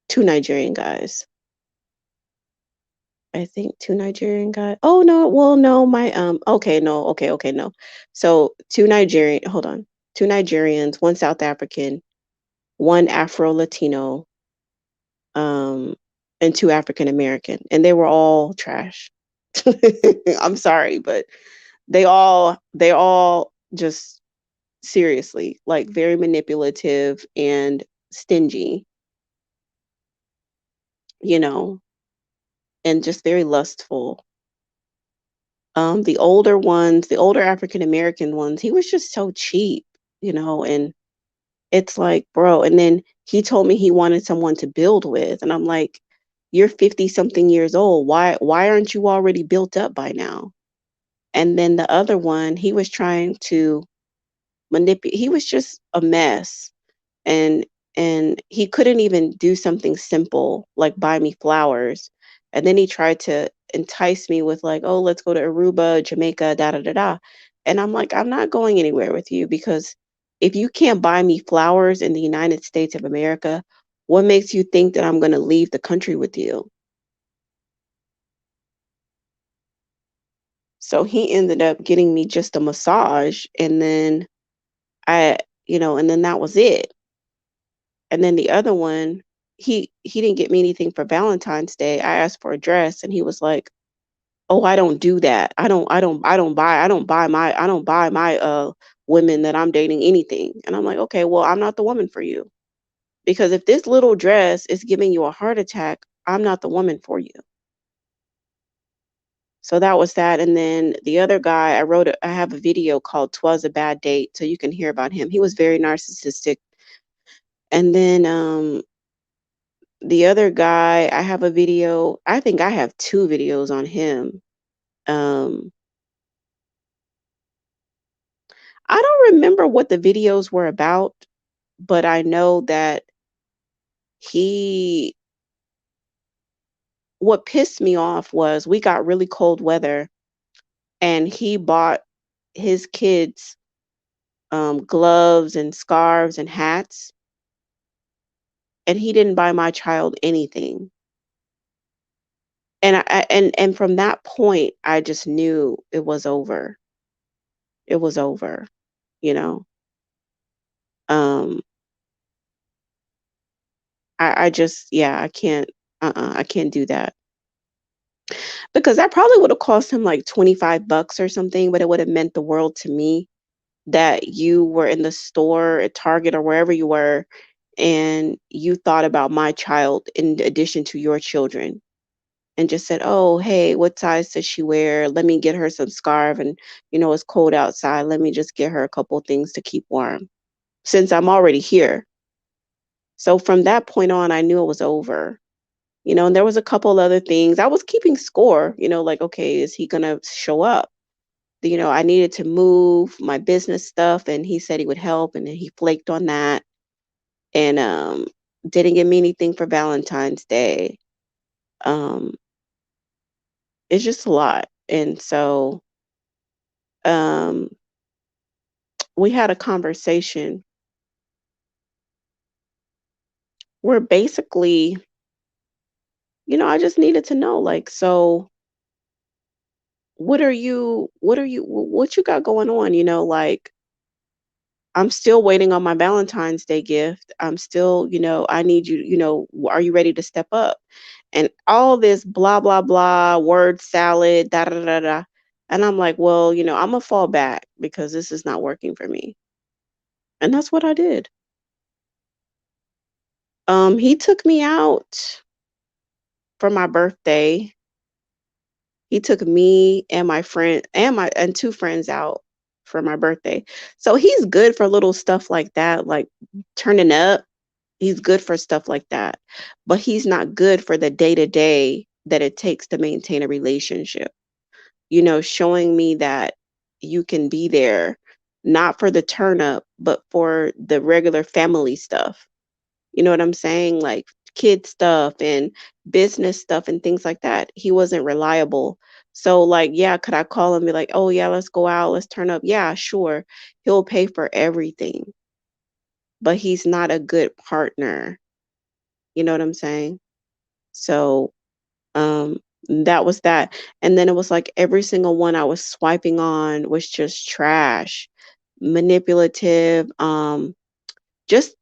two Nigerian guys. I think two Nigerian guys. Oh no, well no, my okay, no, okay, no. So two Nigerian, hold on. Two Nigerians, one South African, one Afro Latino, um, and two African American. And they were all trash. I'm sorry, but they all just seriously, like very manipulative and stingy, you know, and just very lustful. The older African American ones, he was just so cheap, and it's like, bro, and then he told me he wanted someone to build with, and I'm like, you're 50 something years old. Why aren't you already built up by now? And then the other one, he was trying to manipulate, he was just a mess. and and he couldn't even do something simple like buy me flowers. And then he tried to entice me with like, oh, let's go to Aruba, Jamaica, da da da da. And I'm like, I'm not going anywhere with you, because if you can't buy me flowers in the United States of America, what makes you think that I'm going to leave the country with you? So he ended up getting me just a massage, and then I and then that was it. And then the other one, he didn't get me anything for Valentine's Day. I asked for a dress, and he was like, "Oh, I don't do that. I don't buy my women that I'm dating anything." And I'm like, "Okay, well, I'm not the woman for you. Because if this little dress is giving you a heart attack, I'm not the woman for you." So that was that. And then the other guy, I have a video called "'Twas a Bad Date," so you can hear about him. He was very narcissistic. And then the other guy, I have a video. I think I have two videos on him. Um, I don't remember what the videos were about, but I know that he, what pissed me off was we got really cold weather, and he bought his kids gloves and scarves and hats, and he didn't buy my child anything. And from that point, I just knew it was over. It was over, you know. Um, I just, yeah, I can't, I can't do that, because that probably would have cost him like 25 bucks or something, but it would have meant the world to me that you were in the store at Target or wherever you were, and you thought about my child in addition to your children. and just said, "Oh, hey, what size does she wear? Let me get her some scarf, and it's cold outside. Let me just get her a couple things to keep warm since I'm already here." So from that point on, I knew it was over. And there was a couple other things. I was keeping score, like, okay, is he gonna show up? I needed to move my business stuff, and he said he would help, and then he flaked on that, and didn't give me anything for Valentine's Day. Um, it's just a lot. And so um we had a conversation where basically, I just needed to know, like, so what you got going on? Like, I'm still waiting on my Valentine's Day gift. I'm still, I need you, are you ready to step up? And all this blah, blah, blah, word salad, da, da, da, da. And I'm like, well, I'm gonna fall back because this is not working for me. And that's what I did. He took me out for my birthday. He took me and my friend and two friends out for my birthday. So he's good for little stuff like that, like turning up. He's good for stuff like that. But he's not good for the day-to-day that it takes to maintain a relationship. Showing me that you can be there not for the turn up, but for the regular family stuff. You know what I'm saying? Like kid stuff and business stuff and things like that. He wasn't reliable. So like, yeah, could I call him and be like, "Oh yeah, let's go out, let's turn up." Yeah, sure. He'll pay for everything, but he's not a good partner. You know what I'm saying? So, um that was that. And then it was like every single one I was swiping on was just trash, manipulative, just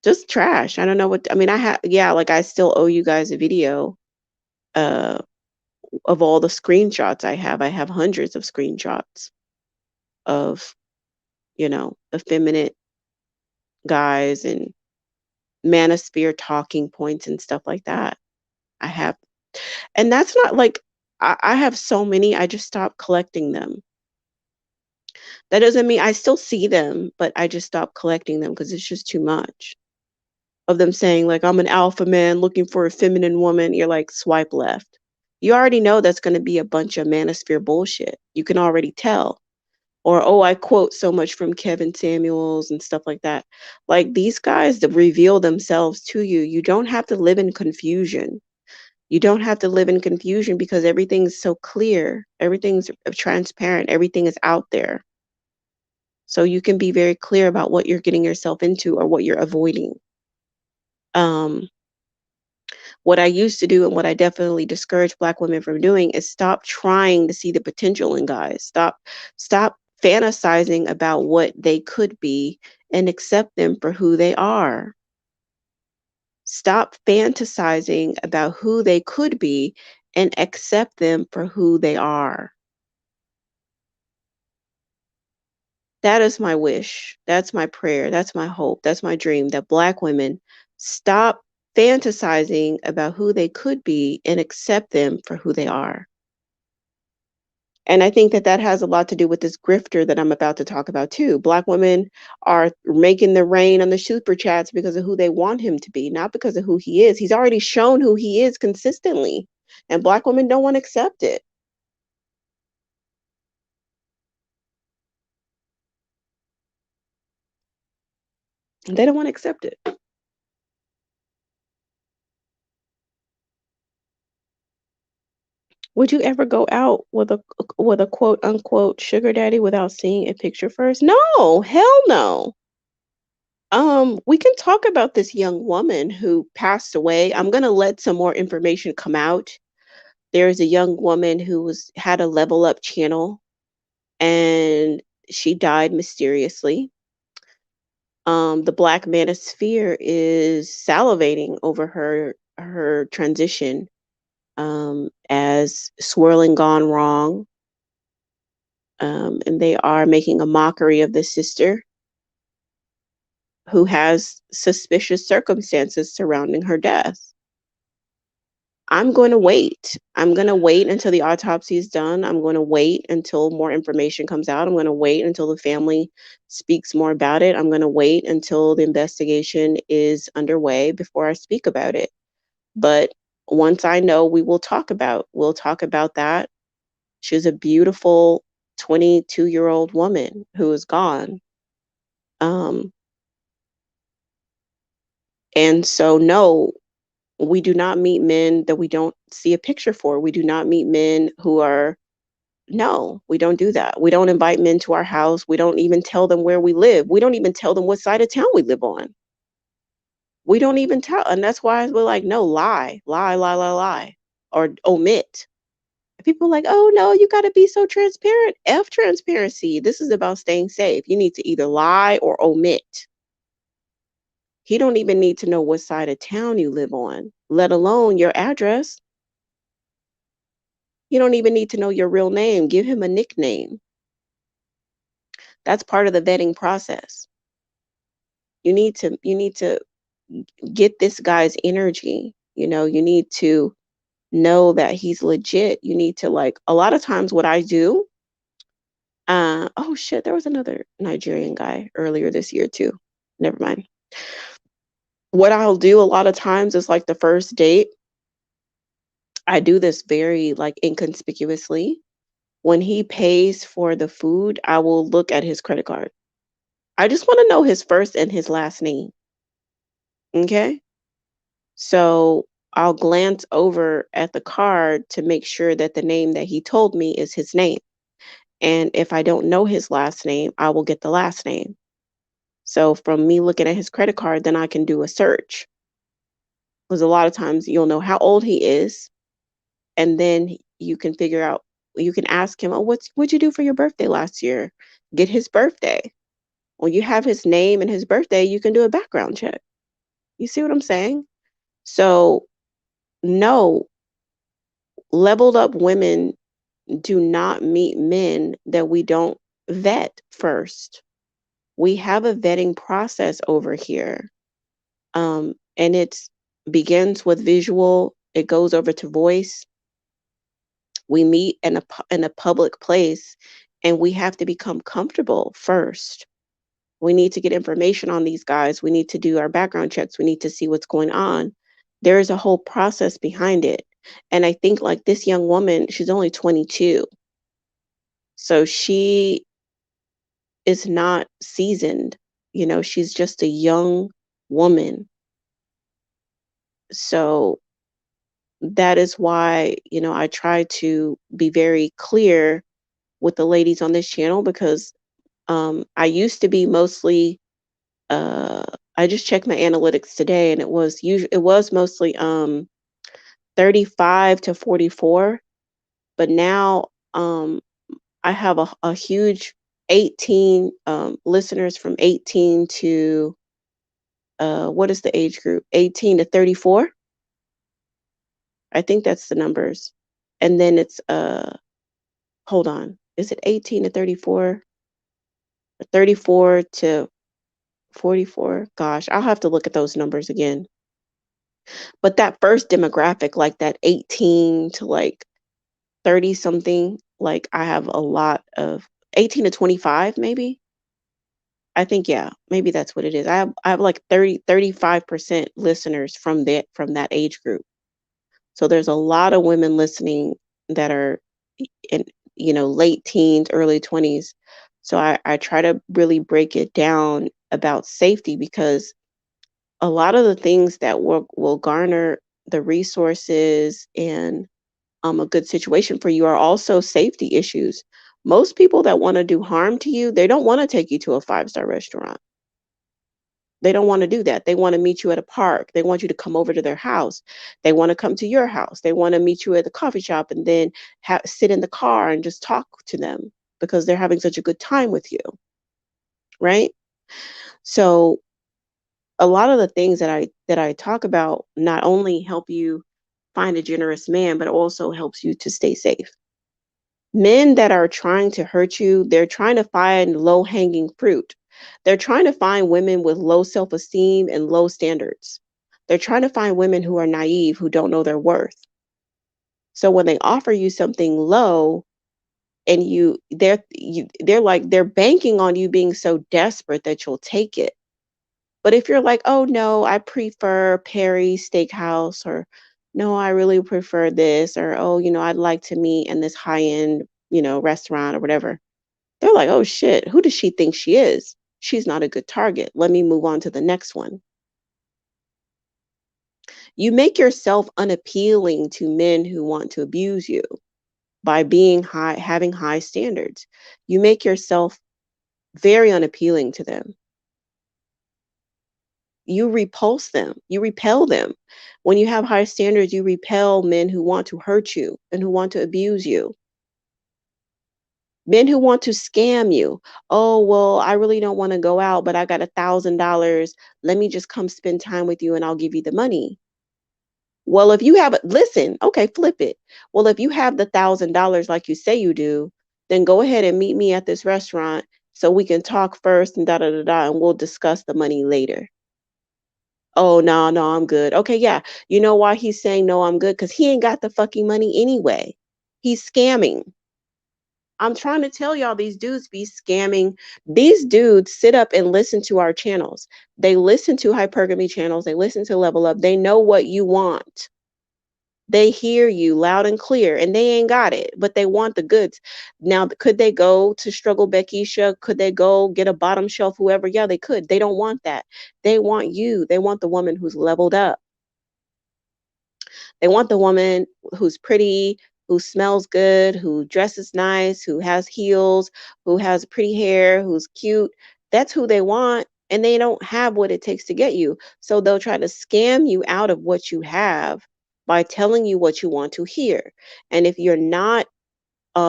just trash. I don't know what I mean. I have Yeah, like I still owe you guys a video uh of all the screenshots I have. I have hundreds of screenshots of, effeminate guys and manosphere talking points and stuff like that. I have, and that's not like I have so many, I just stopped collecting them. That doesn't mean I still see them, but I just stopped collecting them because it's just too much of them saying like, "I'm an alpha man looking for a feminine woman." You're like, swipe left. You already know that's going to be a bunch of manosphere bullshit. You can already tell. Or, oh, I quote so much from Kevin Samuels and stuff like that. Like these guys that reveal themselves to you. You don't have to live in confusion. You don't have to live in confusion because everything's so clear. Everything's transparent. Everything is out there. So you can be very clear about what you're getting yourself into or what you're avoiding. Um, what I used to do and what I definitely discourage Black women from doing is stop trying to see the potential in guys. Stop fantasizing about what they could be and accept them for who they are. Stop fantasizing about who they could be and accept them for who they are. That is my wish. That's my prayer. That's my hope. That's my dream that Black women stop fantasizing about who they could be and accept them for who they are. And I think that that has a lot to do with this grifter that I'm about to talk about too. Black women are making the rain on the super chats because of who they want him to be, not because of who he is. He's already shown who he is consistently, and Black women don't want to accept it. They don't want to accept it. Would you ever go out with a quote unquote sugar daddy without seeing a picture first? No, hell no. We can talk about this young woman who passed away. I'm gonna let some more information come out. There's a young woman who had a level up channel and she died mysteriously. The Black manosphere is salivating over her transition as swirling gone wrong. And they are making a mockery of the sister who has suspicious circumstances surrounding her death. I'm going to wait. I'm going to wait until the autopsy is done. I'm going to wait until more information comes out. I'm going to wait until the family speaks more about it. I'm going to wait until the investigation is underway before I speak about it. But once I know, we'll talk about that. She's a beautiful 22-year-old woman who is gone. Um, and so, no, we do not meet men that we don't see a picture for. We do not meet men who are, no, we don't do that. We don't invite men to our house. We don't even tell them where we live. We don't even tell them what side of town we live on. We don't even tell. And that's why we're like, no, lie, lie, lie, lie, lie, or omit. People are like, oh no, you got to be so transparent. F transparency. This is about staying safe. You need to either lie or omit. He don't even need to know what side of town you live on, let alone your address. You don't even need to know your real name. Give him a nickname. That's part of the vetting process. You need to get this guy's energy. You need to know that he's legit. You need to, like, a lot of times what I do, oh shit, there was another Nigerian guy earlier this year too. Never mind. What I'll do a lot of times is, like, the first date, I do this very, like, inconspicuously. When he pays for the food, I will look at his credit card. I just want to know his first and his last name. Okay. So I'll glance over at the card to make sure that the name that he told me is his name. And if I don't know his last name, I will get the last name. So from me looking at his credit card, then I can do a search. Because a lot of times you'll know how old he is, and then you can figure out, you can ask him, oh, what'd you do for your birthday last year? Get his birthday. When you have his name and his birthday, you can do a background check. You see what I'm saying? So, no, leveled up women do not meet men that we don't vet first. We have a vetting process over here. And it begins with visual, it goes over to voice. We meet in a public place, and we have to become comfortable first. We need to get information on these guys. We need to do our background checks. We need to see what's going on. There is a whole process behind it. And I think, like, this young woman, she's only 22. So she is not seasoned. She's just a young woman. So that is why, I try to be very clear with the ladies on this channel, because I used to be mostly, uh, I just checked my analytics today, and it was mostly 35 to 44, but now I have a huge 18 listeners from 18 to, what is the age group? 18 to 34. I think that's the numbers. And then it's, hold on. Is it 18 to 34? Or 34 to 44? Gosh, I'll have to look at those numbers again. But that first demographic, like that 18 to, like, 30 something, like, I have a lot of 18 to 25, maybe. I think, yeah, maybe that's what it is. I have like 35% listeners from that age group. So there's a lot of women listening that are in, late teens, early 20s. So I try to really break it down about safety, because a lot of the things that will garner the resources and a good situation for you are also safety issues. Most people that want to do harm to you, they don't want to take you to a five-star restaurant. They don't want to do that. They want to meet you at a park. They want you to come over to their house. They want to come to your house. They want to meet you at the coffee shop and then sit in the car and just talk to them because they're having such a good time with you, right? So a lot of the things that I talk about not only help you find a generous man, but also helps you to stay safe. Men that are trying to hurt you, they're trying to find low-hanging fruit. They're trying to find women with low self-esteem and low standards. They're trying to find women who are naive, who don't know their worth. So when they offer you something low and they're like they're banking on you being so desperate that you'll take it. But if you're like, "Oh no, I prefer Perry's Steakhouse," or "No, I really prefer this," or "Oh, I'd like to meet in this high-end, restaurant or whatever." They're like, "Oh shit, who does she think she is? She's not a good target. Let me move on to the next one." You make yourself unappealing to men who want to abuse you by having high standards. You make yourself very unappealing to them. You repulse them. You repel them. When you have high standards, you repel men who want to hurt you and who want to abuse you. Men who want to scam you. Oh, well, I really don't want to go out, but I got $1,000. Let me just come spend time with you and I'll give you the money. Well, if you have it, listen, okay, flip it. Well, if you have the $1,000 like you say you do, then go ahead and meet me at this restaurant so we can talk first and da da da da, and we'll discuss the money later. Oh, no, no, I'm good. Okay, yeah. You know why he's saying no, I'm good? Because he ain't got the fucking money anyway. He's scamming. I'm trying to tell y'all these dudes be scamming. These dudes sit up and listen to our channels. They listen to hypergamy channels. They listen to Level Up. They know what you want. They hear you loud and clear, and they ain't got it, but they want the goods. Now, could they go to Struggle Beckisha? Could they go get a bottom shelf, whoever? Yeah, they could. They don't want that. They want you. They want the woman who's leveled up. They want the woman who's pretty, who smells good, who dresses nice, who has heels, who has pretty hair, who's cute. That's who they want. And they don't have what it takes to get you. So they'll try to scam you out of what you have by telling you what you want to hear. And if you're not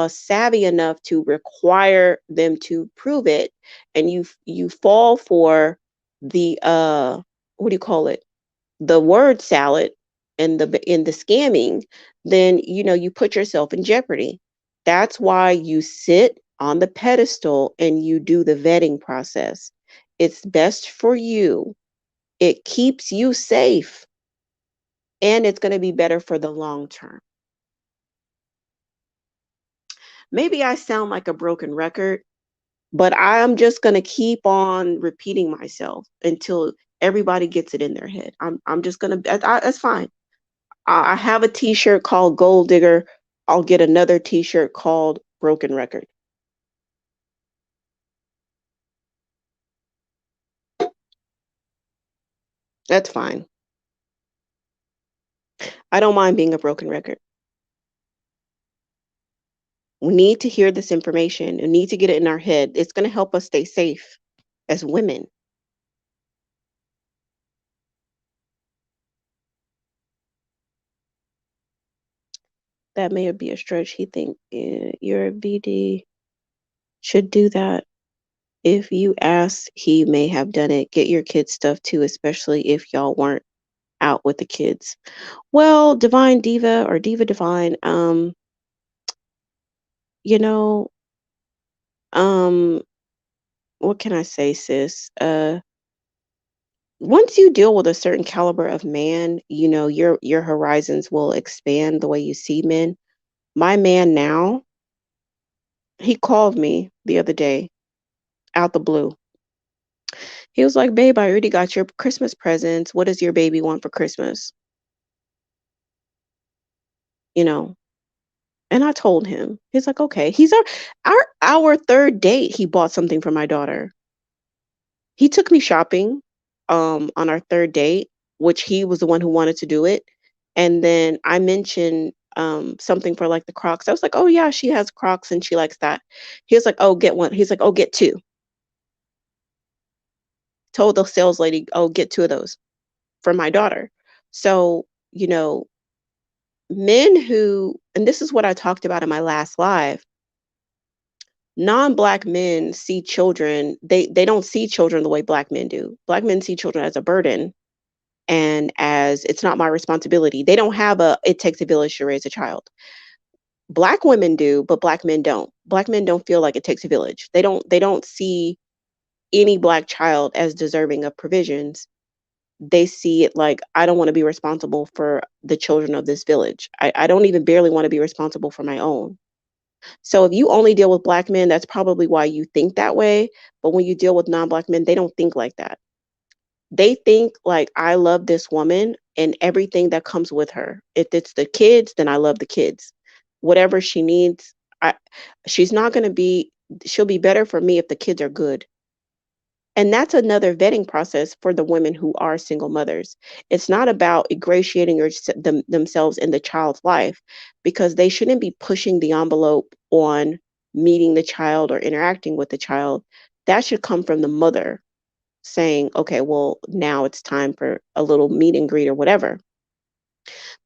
savvy enough to require them to prove it, and you fall for the what do you call it? The word salad and the scamming, then you put yourself in jeopardy. That's why you sit on the pedestal and you do the vetting process. It's best for you. It keeps you safe, and it's going to be better for the long term. Maybe I sound like a broken record, but I'm just going to keep on repeating myself until everybody gets it in their head. I'm just going to that's fine. I have a t-shirt called Gold Digger. I'll get another t-shirt called Broken Record. That's fine. I don't mind being a broken record. We need to hear this information. We need to get it in our head. It's going to help us stay safe as women. That may be a stretch. He think your VD should do that. If you ask, he may have done it. Get your kids stuff too, especially if y'all weren't out with the kids. Well, Divine Diva or Diva Divine, you know, um, what can I say, sis? Once you deal with a certain caliber of man, your horizons will expand the way you see men. My man now, he called me the other day out the blue. He was like, "Babe, I already got your Christmas presents. What does your baby want for Christmas?" You know, and I told him. He's like, "Okay." He's our third date. He bought something for my daughter. He took me shopping on our third date, which he was the one who wanted to do it. And then I mentioned something for like the Crocs. I was like, "Oh yeah, she has Crocs and she likes that." He was like, "Oh, get one." He's like, "Oh, get two." Told the sales lady, "Oh, get two of those for my daughter." So, men who, and this is what I talked about in my last live, non-black men see children, they don't see children the way black men do. Black men see children as a burden and as it's not my responsibility. They don't have a it takes a village to raise a child. Black women do, but black men don't. Black men don't feel like it takes a village. They don't see any black child as deserving of provisions. they see it like, I don't want to be responsible for the children of this village. I don't even barely want to be responsible for my own. So if you only deal with black men, that's probably why you think that way. But when you deal with non-black men, they don't think like that. They think like, I love this woman and everything that comes with her. If it's the kids, then I love the kids. Whatever she needs, I she's not going to be she'll be better for me if the kids are good. And that's another vetting process for the women who are single mothers. It's not about ingratiating themselves in the child's life, because they shouldn't be pushing the envelope on meeting the child or interacting with the child. That should come from the mother saying, okay, well, now it's time for a little meet and greet or whatever.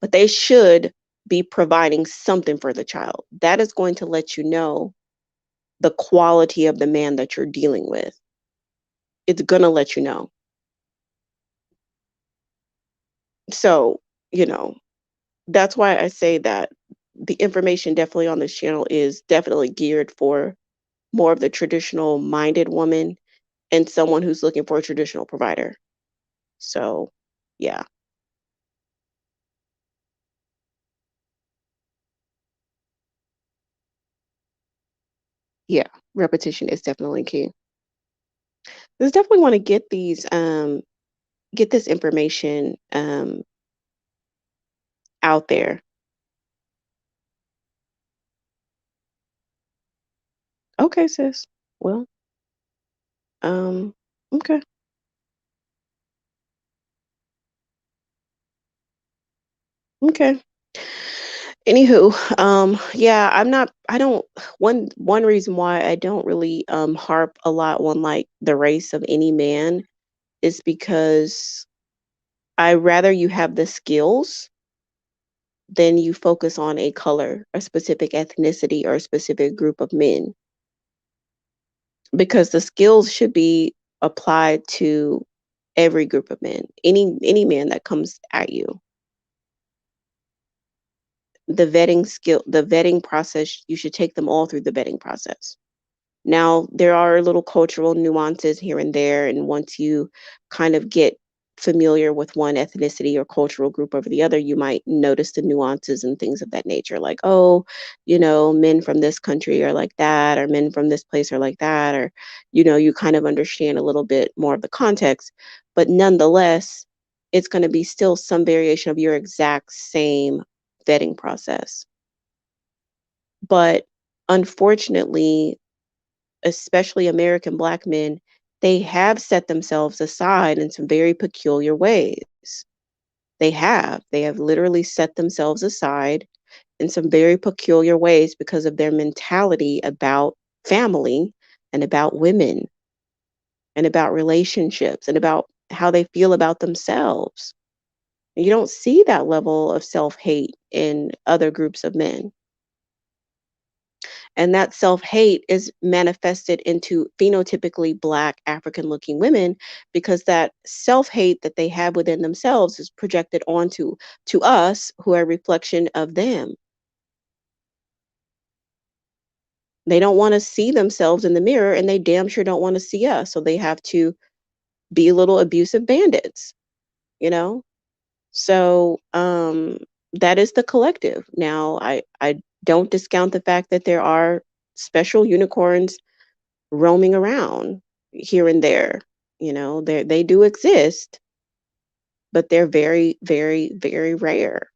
But they should be providing something for the child. That is going to let you know the quality of the man that you're dealing with. It's going to let you know. So, you know, that's why I say that the information definitely on this channel is definitely geared for more of the traditional minded woman and someone who's looking for a traditional provider. So, yeah, yeah, repetition is definitely key. Just definitely want to get this information out there. Okay, sis. Well, um, okay, okay. Anywho, yeah, I don't, one reason why I don't really harp a lot on like the race of any man is because I rather you have the skills than you focus on a color, a specific ethnicity, or a specific group of men, because the skills should be applied to every group of men, any man that comes at you. The vetting process, you should take them all through the vetting process. Now, there are little cultural nuances here and there, and once you kind of get familiar with one ethnicity or cultural group over the other, you might notice the nuances and things of that nature, like, oh, men from this country are like that, or men from this place are like that, or, you kind of understand a little bit more of the context. But nonetheless, it's going to be still some variation of your exact same vetting process. But unfortunately, especially American Black men, they have set themselves aside in some very peculiar ways. They have. They have literally set themselves aside in some very peculiar ways because of their mentality about family and about women and about relationships and about how they feel about themselves. You don't see that level of self hate in other groups of men. And that self-hate is manifested into phenotypically Black African looking women, because that self-hate that they have within themselves is projected onto to us, who are a reflection of them. They don't want to see themselves in the mirror, and they damn sure don't want to see us. So they have to be little abusive bandits, you know? So that is the collective. Now, I don't discount the fact that there are special unicorns roaming around here and there. They do exist, but they're very, very, very rare.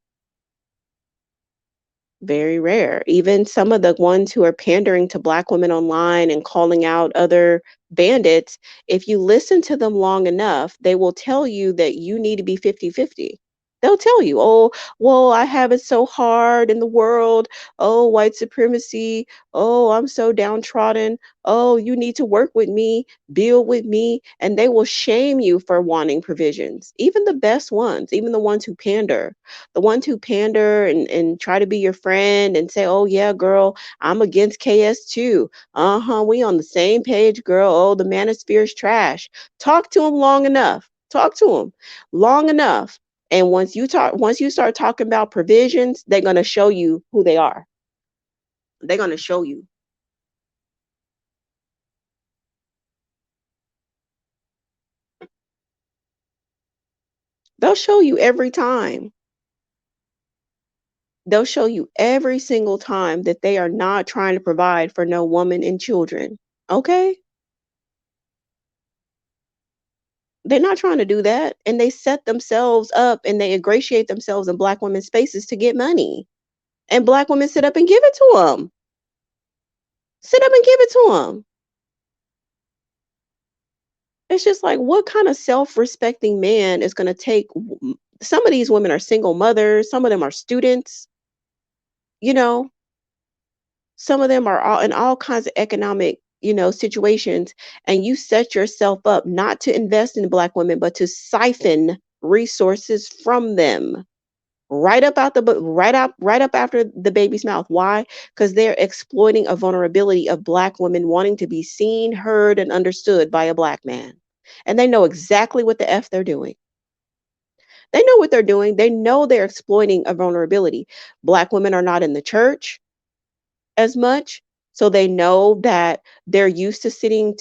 Very rare. Even some of the ones who are pandering to Black women online and calling out other bandits, if you listen to them long enough, they will tell you that you need to be 50-50. They'll tell you, oh, well, I have it so hard in the world. Oh, white supremacy. Oh, I'm so downtrodden. Oh, you need to work with me, build with me. And they will shame you for wanting provisions. Even the best ones, even the ones who pander, and try to be your friend and say, oh, yeah, girl, I'm against KS too. Uh-huh, we on the same page, girl. Oh, the manosphere is trash. Talk to them long enough. Talk to them long enough. And once you start talking about provisions, they're going to show you who they are. They're going to show you. They'll show you every time. They'll show you every single time that they are not trying to provide for no woman and children. Okay? They're not trying to do that. And they set themselves up and they ingratiate themselves in black women's spaces to get money. And black women sit up and give it to them. Sit up and give it to them. It's just like, what kind of self-respecting man is going to take some of these women are single mothers, some of them are students, you know, some of them are all in all kinds of economic, situations, and you set yourself up not to invest in black women, but to siphon resources from them. Right up after the baby's mouth. Why? Because they're exploiting a vulnerability of black women wanting to be seen, heard, and understood by a black man. And they know exactly what the F they're doing. They know what they're doing. They know they're exploiting a vulnerability. Black women are not in the church as much. So they know that they're used to sitting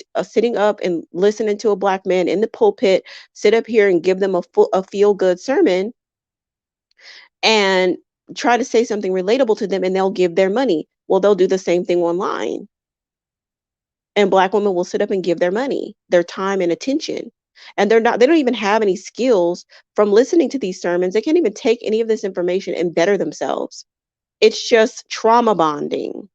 up and listening to a black man in the pulpit sit up here and give them a feel good sermon and try to say something relatable to them, and they'll give their money. Well, they'll do the same thing online. And black women will sit up and give their money, their time and attention. And they don't even have any skills from listening to these sermons. They can't even take any of this information and better themselves. It's just trauma bonding.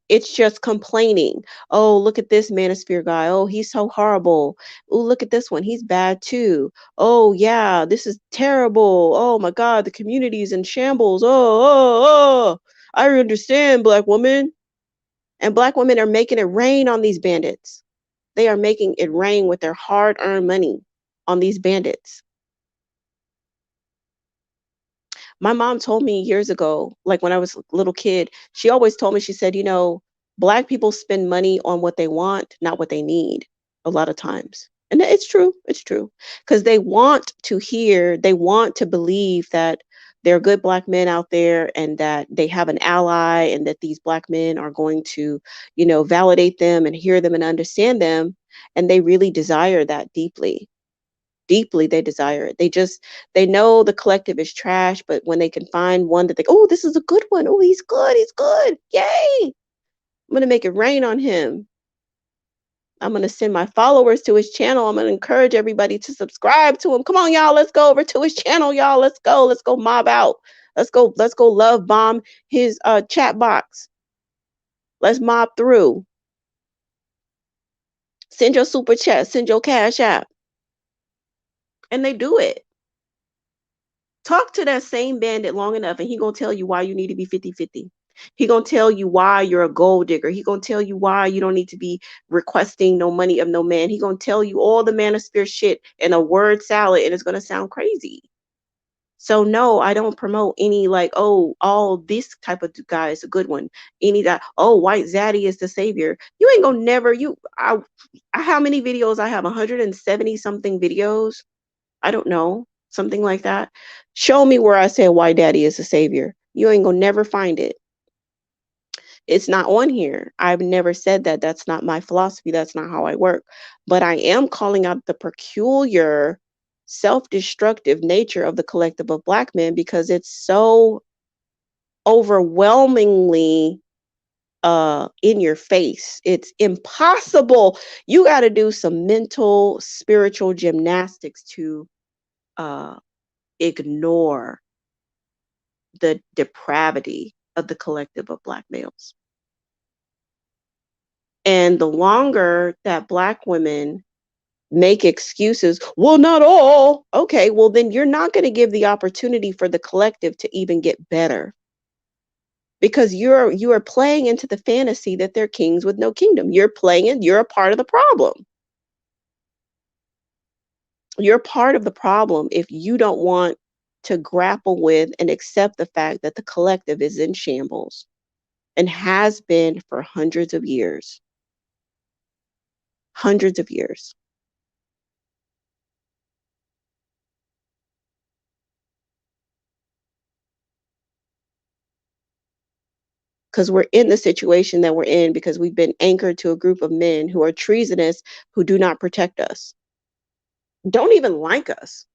It's just complaining. Oh, look at this manosphere guy. Oh, he's so horrible. Oh, look at this one. He's bad too. Oh, yeah, this is terrible. Oh my God, the community is in shambles. Oh. I understand, black woman. And black women are making it rain on these bandits. They are making it rain with their hard-earned money on these bandits. My mom told me years ago, like when I was a little kid, she always told me, she said, black people spend money on what they want, not what they need a lot of times. And it's true. It's true. Because they want to believe that there are good black men out there and that they have an ally and that these black men are going to, validate them and hear them and understand them. And they really desire that deeply. Deeply they desire it. They know the collective is trash, but when they can find one that oh, this is a good one. Oh, he's good. Yay. I'm gonna make it rain on him. I'm gonna send my followers to his channel. I'm gonna encourage everybody to subscribe to him. Come on, y'all. Let's go over to his channel, y'all. Let's go. Let's go mob out. Let's go love bomb his chat box. Let's mob through. Send your super chat, send your cash app. And they do it. Talk to that same bandit long enough and he gonna tell you why you need to be 50-50. He gonna tell you why you're a gold digger. He gonna tell you why you don't need to be requesting no money of no man. He gonna tell you all the manosphere shit in a word salad, and it's gonna sound crazy. So no, I don't promote any like, oh, all this type of guy is a good one. Any that, oh, white zaddy is the savior. You ain't gonna never how many videos I have? 170 something videos. I don't know, something like that. Show me where I said why daddy is a savior. You ain't gonna never find it. It's not on here. I've never said that. That's not my philosophy. That's not how I work. But I am calling out the peculiar self-destructive nature of the collective of black men because it's so overwhelmingly in your face. It's impossible. You got to do some mental spiritual gymnastics to uh ignore the depravity of the collective of black males. And the longer that black women make excuses, well, not all, okay, well, then you're not going to give the opportunity for the collective to even get better because you are playing into the fantasy that they're kings with no kingdom. You're a part of the problem. You're part of the problem if you don't want to grapple with and accept the fact that the collective is in shambles and has been for hundreds of years. Hundreds of years. Because we're in the situation that we're in because we've been anchored to a group of men who are treasonous, who do not protect us, don't even like us.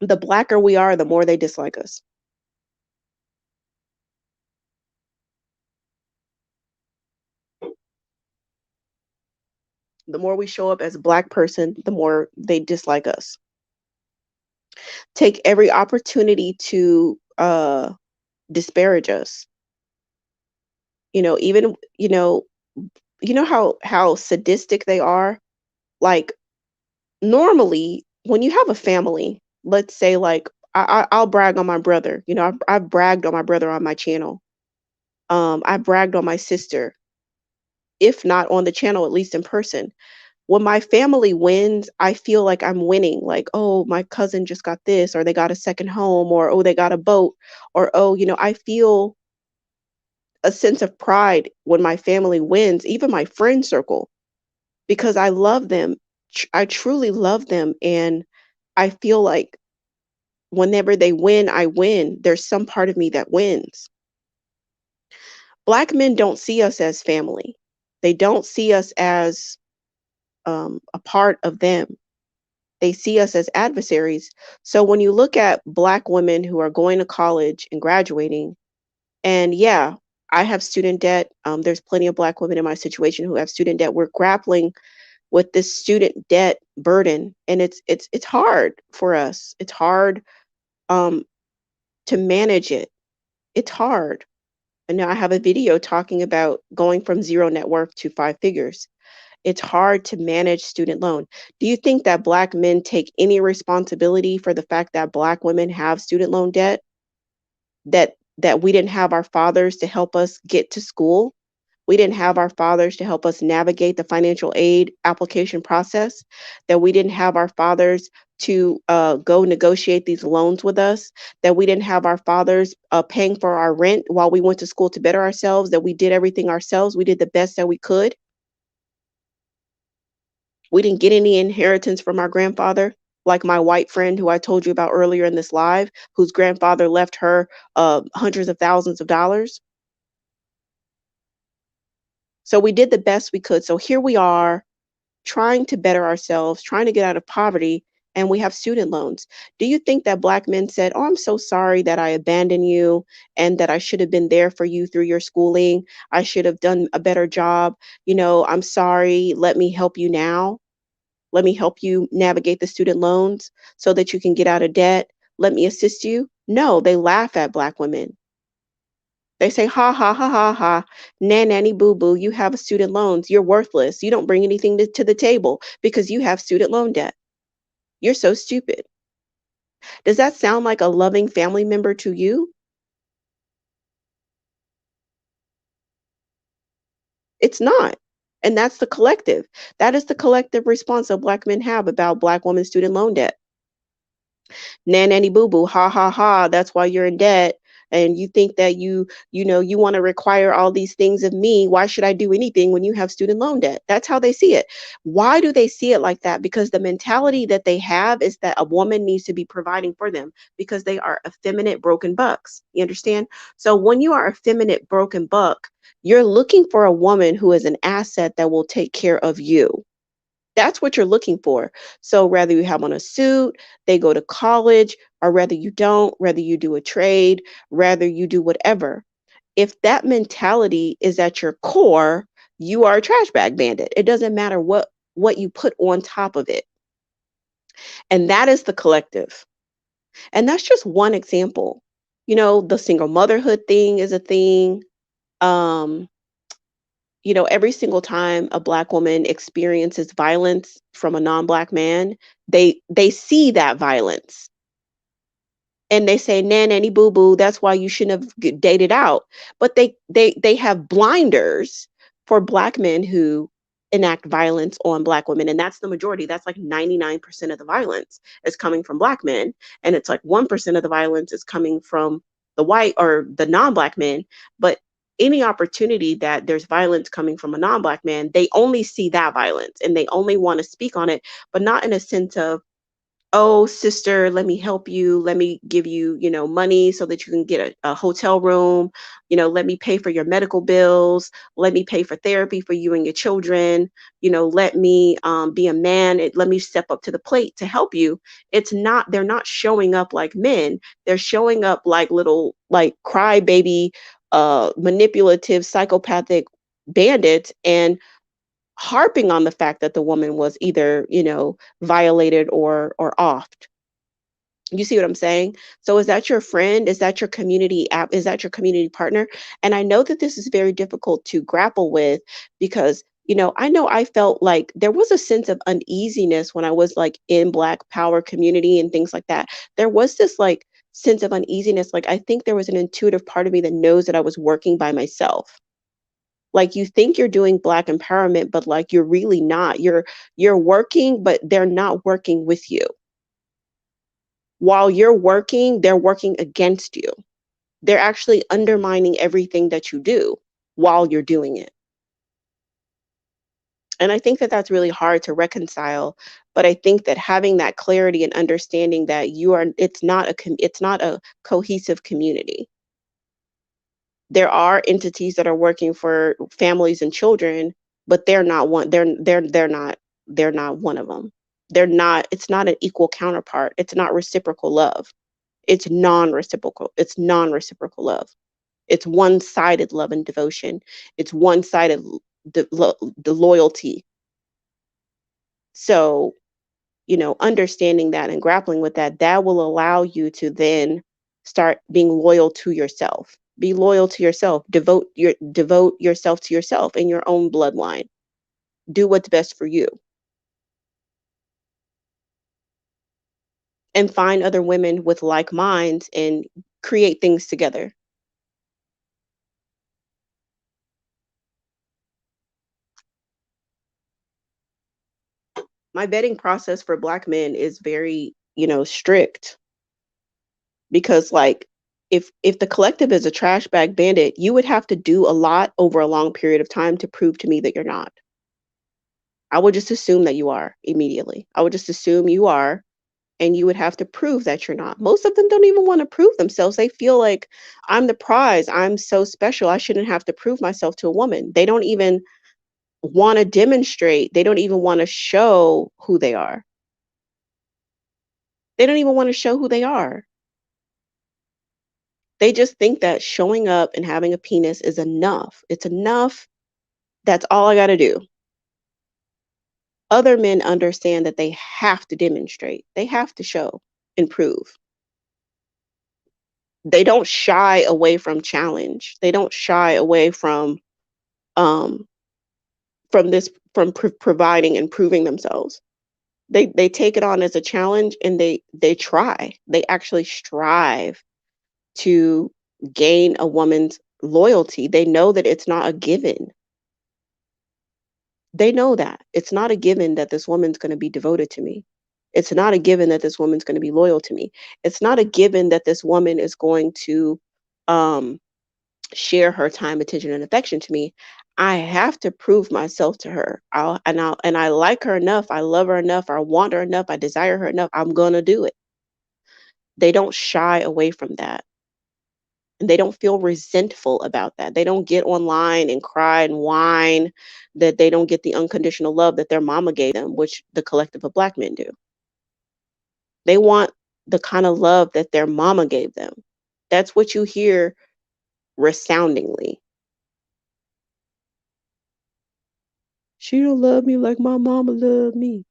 The blacker we are, the more they dislike us. The more we show up as a black person, the more they dislike us. Take every opportunity to disparage us. Even how sadistic they are. Like, normally, when you have a family, let's say, like, I'll brag on my brother. I've bragged on my brother on my channel. I bragged on my sister, if not on the channel, at least in person. When my family wins, I feel like I'm winning. Like, oh, my cousin just got this, or they got a second home, or oh, they got a boat, or oh, I feel a sense of pride when my family wins, even my friend circle, because I love them. I truly love them. And I feel like whenever they win, I win. There's some part of me that wins. Black men don't see us as family. They don't see us as a part of them. They see us as adversaries. So when you look at Black women who are going to college and graduating, and yeah, I have student debt. There's plenty of Black women in my situation who have student debt. We're grappling with this student debt burden, and it's hard for us. It's hard um, to manage it. It's hard. And now I have a video talking about going from zero net worth to five figures. It's hard to manage student loan. Do you think that Black men take any responsibility for the fact that Black women have student loan debt? That we didn't have our fathers to help us get to school? We didn't have our fathers to help us navigate the financial aid application process, that we didn't have our fathers to go negotiate these loans with us, that we didn't have our fathers paying for our rent while we went to school to better ourselves, that we did everything ourselves. We did the best that we could. We didn't get any inheritance from our grandfather, like my white friend who I told you about earlier in this live, whose grandfather left her hundreds of thousands of dollars. So we did the best we could. So here we are trying to better ourselves, trying to get out of poverty, and we have student loans. Do you think that Black men said, "Oh, I'm so sorry that I abandoned you and that I should have been there for you through your schooling. I should have done a better job. I'm sorry. Let me help you now. Let me help you navigate the student loans so that you can get out of debt. Let me assist you." No, they laugh at Black women. They say, ha, ha, ha, ha, ha, nanny boo boo, you have student loans. You're worthless. You don't bring anything to the table because you have student loan debt. You're so stupid. Does that sound like a loving family member to you? It's not. And that's the collective. That is the collective response that Black men have about Black women's student loan debt. Nanny boo boo, ha ha ha, that's why you're in debt. And you think that you want to require all these things of me. Why should I do anything when you have student loan debt? That's how they see it. Why do they see it like that? Because the mentality that they have is that a woman needs to be providing for them because they are effeminate broken bucks. You understand? So when you are a effeminate broken buck, you're looking for a woman who is an asset that will take care of you. That's what you're looking for. So whether you have on a suit, they go to college, or whether you don't, whether you do a trade, whether you do whatever. If that mentality is at your core, you are a trash bag bandit. It doesn't matter what you put on top of it. And that is the collective. And that's just one example. The single motherhood thing is a thing. Um, every single time a Black woman experiences violence from a non-Black man, they see that violence and they say, "Nah, nanny boo boo, that's why you shouldn't have dated out." But they have blinders for Black men who enact violence on Black women, and that's the majority. That's like 99% of the violence is coming from Black men, and it's like 1% of the violence is coming from the white or the non-Black men. But any opportunity that there's violence coming from a non-Black man, they only see that violence and they only want to speak on it, but not in a sense of oh, sister, let me help you. Let me give you, money so that you can get a hotel room. Let me pay for your medical bills. Let me pay for therapy for you and your children. Let me be a man. Let me step up to the plate to help you. They're not showing up like men. They're showing up like little, like crybaby, manipulative, psychopathic bandits, and harping on the fact that the woman was either, violated or offed. You see what I'm saying? So is that your friend? Is that your community app? Is that your community partner? And I know that this is very difficult to grapple with because, I know I felt like there was a sense of uneasiness when I was like in Black power community and things like that. There was this like sense of uneasiness. Like I think there was an intuitive part of me that knows that I was working by myself. Like you think you're doing Black empowerment, but like you're really not. You're working, but they're not working with you. While you're working, they're working against you. They're actually undermining everything that you do while you're doing it. And I think that that's really hard to reconcile, but I think that having that clarity and understanding that it's not a cohesive community. There are entities that are working for families and children, but they're not one of them. It's not an equal counterpart. It's not reciprocal love. It's non-reciprocal love. It's one-sided love and devotion. It's one-sided the loyalty. So, understanding that and grappling with that, that will allow you to then start being loyal to yourself. Be loyal to yourself. Devote yourself to yourself and your own bloodline. Do what's best for you and find other women with like minds and create things together. My vetting process for Black men is very, strict because like if the collective is a trash bag bandit, you would have to do a lot over a long period of time to prove to me that you're not. I would just assume that you are immediately. I would just assume you are, and you would have to prove that you're not. Most of them don't even want to prove themselves. They feel like I'm the prize. I'm so special. I shouldn't have to prove myself to a woman. They don't even want to demonstrate. They don't even want to show who they are. They don't even want to show who they are. They just think that showing up and having a penis is enough. It's enough. That's all I got to do. Other men understand that they have to demonstrate. They have to show and prove. They don't shy away from challenge. They don't shy away um providing and proving themselves. They take it on as a challenge and they try. They actually strive to gain a woman's loyalty. They know that it's not a given. They know that. It's not a given that this woman's going to be devoted to me. It's not a given that this woman's going to be loyal to me. It's not a given that this woman is going to um, share her time, attention, and affection to me. I have to prove myself to her. And I like her enough. I love her enough. I want her enough. I desire her enough. I'm gonna do it. They don't shy away from that. And they don't feel resentful about that. They don't get online and cry and whine that they don't get the unconditional love that their mama gave them, which the collective of Black men do. They want the kind of love that their mama gave them. That's what you hear resoundingly. She don't love me like my mama loved me.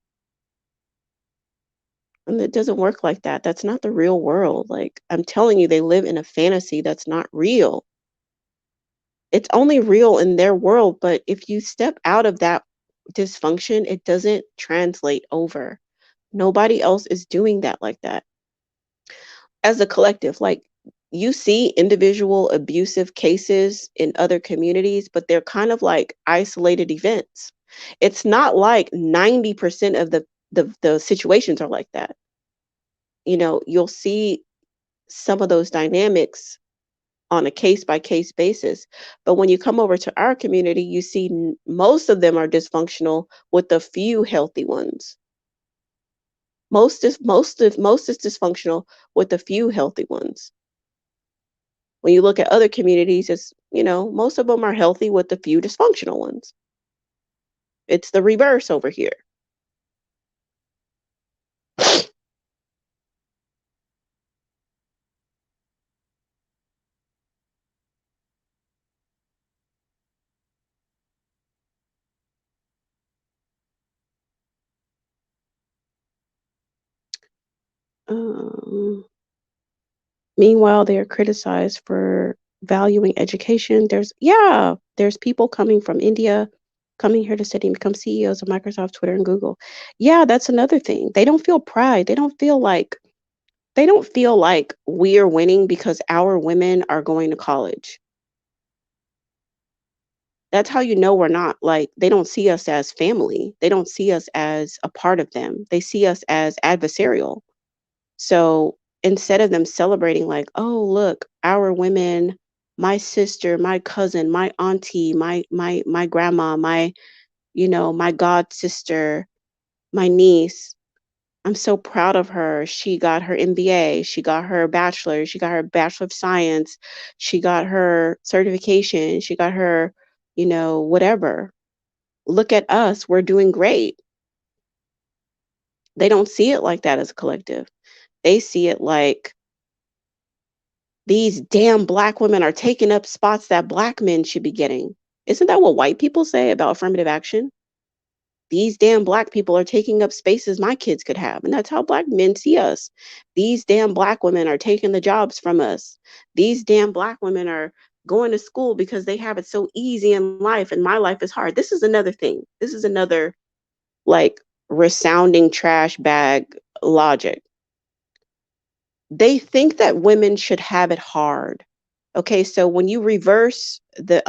And it doesn't work like that. That's not the real world. Like, I'm telling you, they live in a fantasy that's not real. It's only real in their world, but if you step out of that dysfunction, it doesn't translate over. Nobody else is doing that like that. As a collective, like you see individual abusive cases in other communities, but they're kind of like isolated events. It's not like 90% of the situations are like that. You'll see some of those dynamics on a case by case basis. But when you come over to our community, you see most of them are dysfunctional with a few healthy ones. Most is dysfunctional with a few healthy ones. When you look at other communities, it's, most of them are healthy with a few dysfunctional ones. It's the reverse over here. Um, Meanwhile, they are criticized for valuing education. There's people coming from India, coming here to study and become CEOs of Microsoft, Twitter, and Google. Yeah, that's another thing. They don't feel pride. They don't feel like we're winning because our women are going to college. That's how you know we're not, like, they don't see us as family. They don't see us as a part of them. They see us as adversarial. So instead of them celebrating, like, oh, look, our women, my sister, my cousin, my auntie, my grandma, my god sister, my niece, I'm so proud of her. She got her MBA, she got her bachelor, she got her bachelor of science, she got her certification, she got her, whatever. Look at us, we're doing great. They don't see it like that as a collective. They see it like these damn black women are taking up spots that black men should be getting. Isn't that what white people say about affirmative action? These damn black people are taking up spaces my kids could have. And that's how black men see us. These damn black women are taking the jobs from us. These damn black women are going to school because they have it so easy in life and my life is hard. This is another thing. This is another, like, resounding trash bag logic. They think that women should have it hard. Okay, so when you reverse the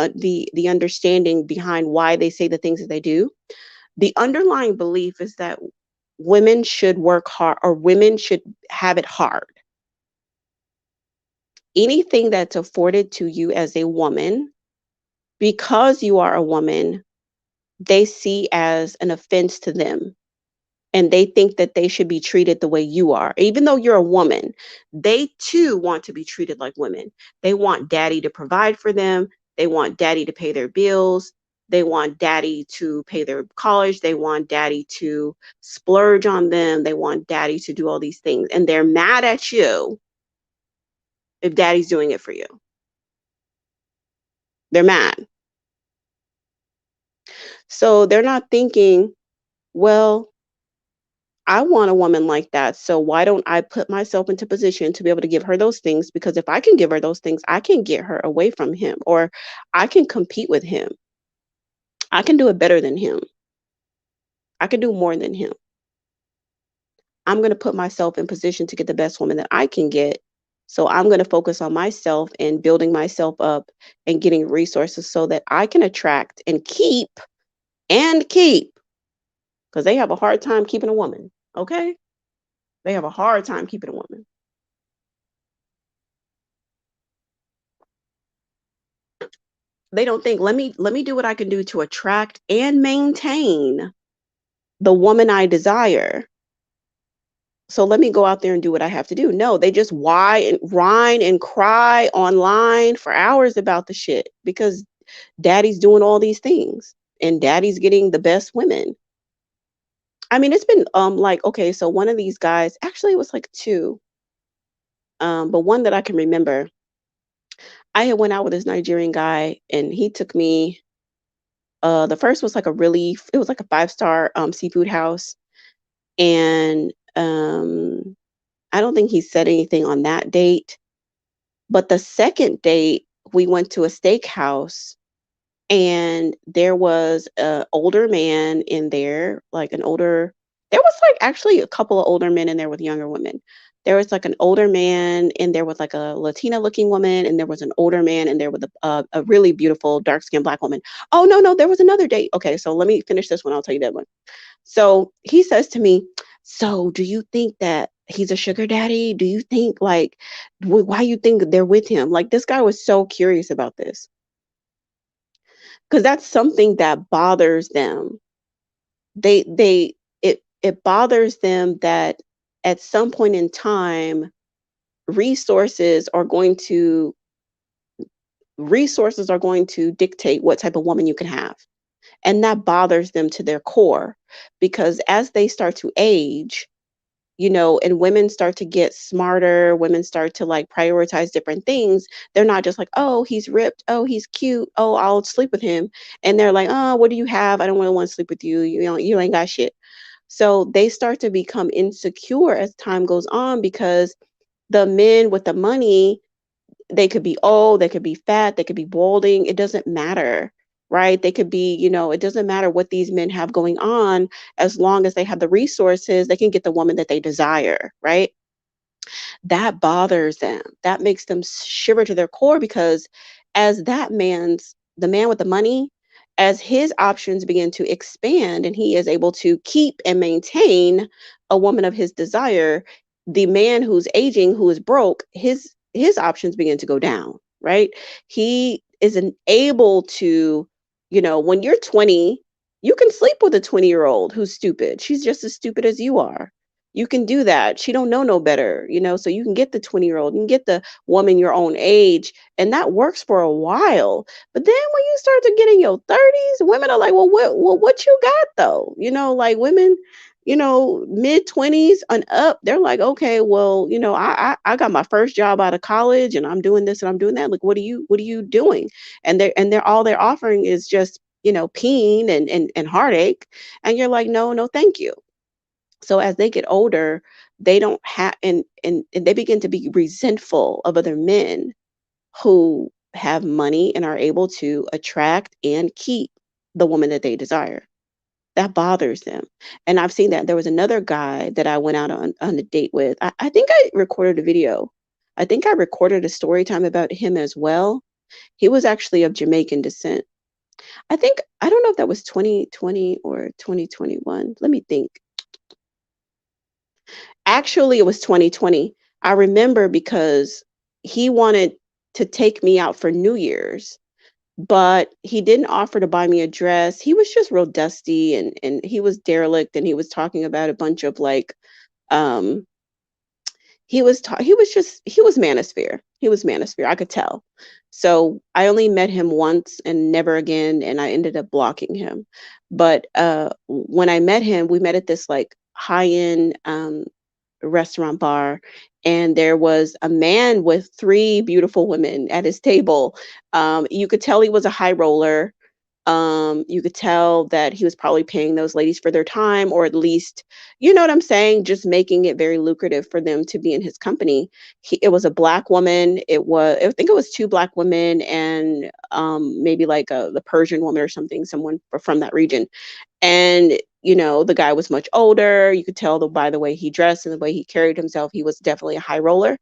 understanding behind why they say the things that they do, the underlying belief is that women should work hard or women should have it hard. Anything that's afforded to you as a woman, because you are a woman, they see as an offense to them. And they think that they should be treated the way you are. Even though you're a woman, they too want to be treated like women. They want daddy to provide for them. They want daddy to pay their bills. They want daddy to pay their college. They want daddy to splurge on them. They want daddy to do all these things. And they're mad at you if daddy's doing it for you. They're mad. So they're not thinking, well, I want a woman like that. So why don't I put myself into position to be able to give her those things? Because if I can give her those things, I can get her away from him, or I can compete with him. I can do it better than him. I can do more than him. I'm going to put myself in position to get the best woman that I can get. So I'm going to focus on myself and building myself up and getting resources so that I can attract and keep, because they have a hard time keeping a woman. Okay. They have a hard time keeping a woman. They don't think, let me do what I can do to attract and maintain the woman I desire. So let me go out there and do what I have to do. No, they just whine and cry online for hours about the shit because daddy's doing all these things and daddy's getting the best women. I mean, it's been like, okay, so one of these guys, actually it was like two, but one that I can remember, I had went out with this Nigerian guy and he took me. The first was like it was like a five-star seafood house, and I don't think he said anything on that date. But the second date, we went to a steakhouse, and there was a older man in there, like an older. There was like actually a couple of older men in there with younger women. There was like an older man in there with like a Latina looking woman, and there was an older man in there with a really beautiful dark skinned black woman. Oh, no, no, there was another date. Okay, so let me finish this one. I'll tell you that one. So he says to me, so do you think that he's a sugar daddy? Do you think like, why you think they're with him? Like, this guy was so curious about this because that's something that bothers them. It bothers them that at some point in time, resources are going to resources are going to dictate what type of woman you can have. And that bothers them to their core because as they start to age, and women start to get smarter, women start to like prioritize different things. They're not just like, oh, he's ripped, oh, he's cute, oh, I'll sleep with him. And they're like, oh, what do you have? I don't really want to sleep with you. You ain't got shit. So they start to become insecure as time goes on because the men with the money, they could be old, they could be fat, they could be balding. It doesn't matter, right? They could be, it doesn't matter what these men have going on. As long as they have the resources, they can get the woman that they desire, right? That bothers them. That makes them shiver to their core because as the man with the money, as his options begin to expand and he is able to keep and maintain a woman of his desire, the man who's aging, who is broke, his options begin to go down, right? He isn't able to, when you're 20, you can sleep with a 20-year-old who's stupid. She's just as stupid as you are. You can do that. She don't know no better, so you can get the 20-year-old, you can get the woman your own age, and that works for a while. But then when you start to get in your 30s, women are like, well, what you got though? Like women, mid 20s and up, they're like, okay, well, I got my first job out of college and I'm doing this and I'm doing that. Like, what are you doing? And they're all they're offering is just, pain and heartache. And you're like, no, no, thank you. So as they get older, they don't have and they begin to be resentful of other men who have money and are able to attract and keep the woman that they desire. That bothers them. And I've seen that. There was another guy that I went out on a date with. I think I recorded a video. I think I recorded a story time about him as well. He was actually of Jamaican descent. I don't know if that was 2020 or 2021. Let me think. Actually, it was 2020. I remember because he wanted to take me out for New Year's, but he didn't offer to buy me a dress. He was just real dusty and he was derelict and he was talking about a bunch of like um he was manosphere. He was manosphere. I could tell. So I only met him once and never again, and I ended up blocking him. But when I met him, we met at this like high-end restaurant bar, and there was a man with three beautiful women at his table. You could tell he was a high roller. You could tell that he was probably paying those ladies for their time, or at least, you know what I'm saying, just making it very lucrative for them to be in his company. It was a black woman. I think it was two black women and maybe like the Persian woman or something, someone from that region. And, the guy was much older. You could tell by the way he dressed and the way he carried himself, he was definitely a high roller.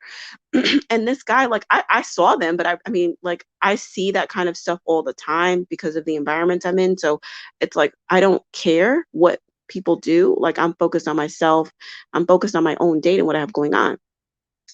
And this guy, like, I saw them, but I mean, like, I see that kind of stuff all the time because of the environment I'm in. So it's like, I don't care what people do. Like, I'm focused on myself. I'm focused on my own date and what I have going on.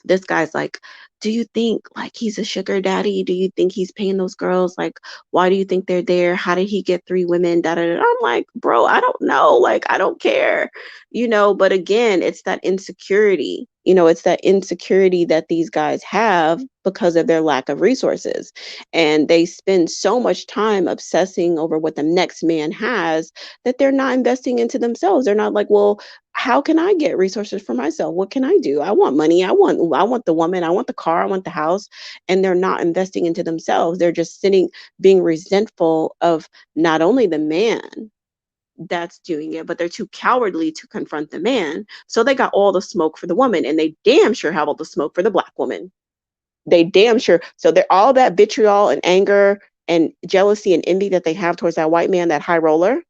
This guy's like, do you think like he's a sugar daddy? Do you think he's paying those girls? Like, why do you think they're there? How did he get three women? Da, da, da. I'm like, bro, I don't know. Like, I don't care. But again, it's that insecurity. It's that insecurity that these guys have because of their lack of resources. And they spend so much time obsessing over what the next man has that they're not investing into themselves. They're not like, well, how can I get resources for myself? What can I do? I want money. I want the woman. I want the car. I want the house. And they're not investing into themselves. They're just sitting, being resentful of not only the man that's doing it, but they're too cowardly to confront the man. So they got all the smoke for the woman, and they damn sure have all the smoke for the black woman. They damn sure. So they're all that vitriol and anger and jealousy and envy that they have towards that white man, that high roller.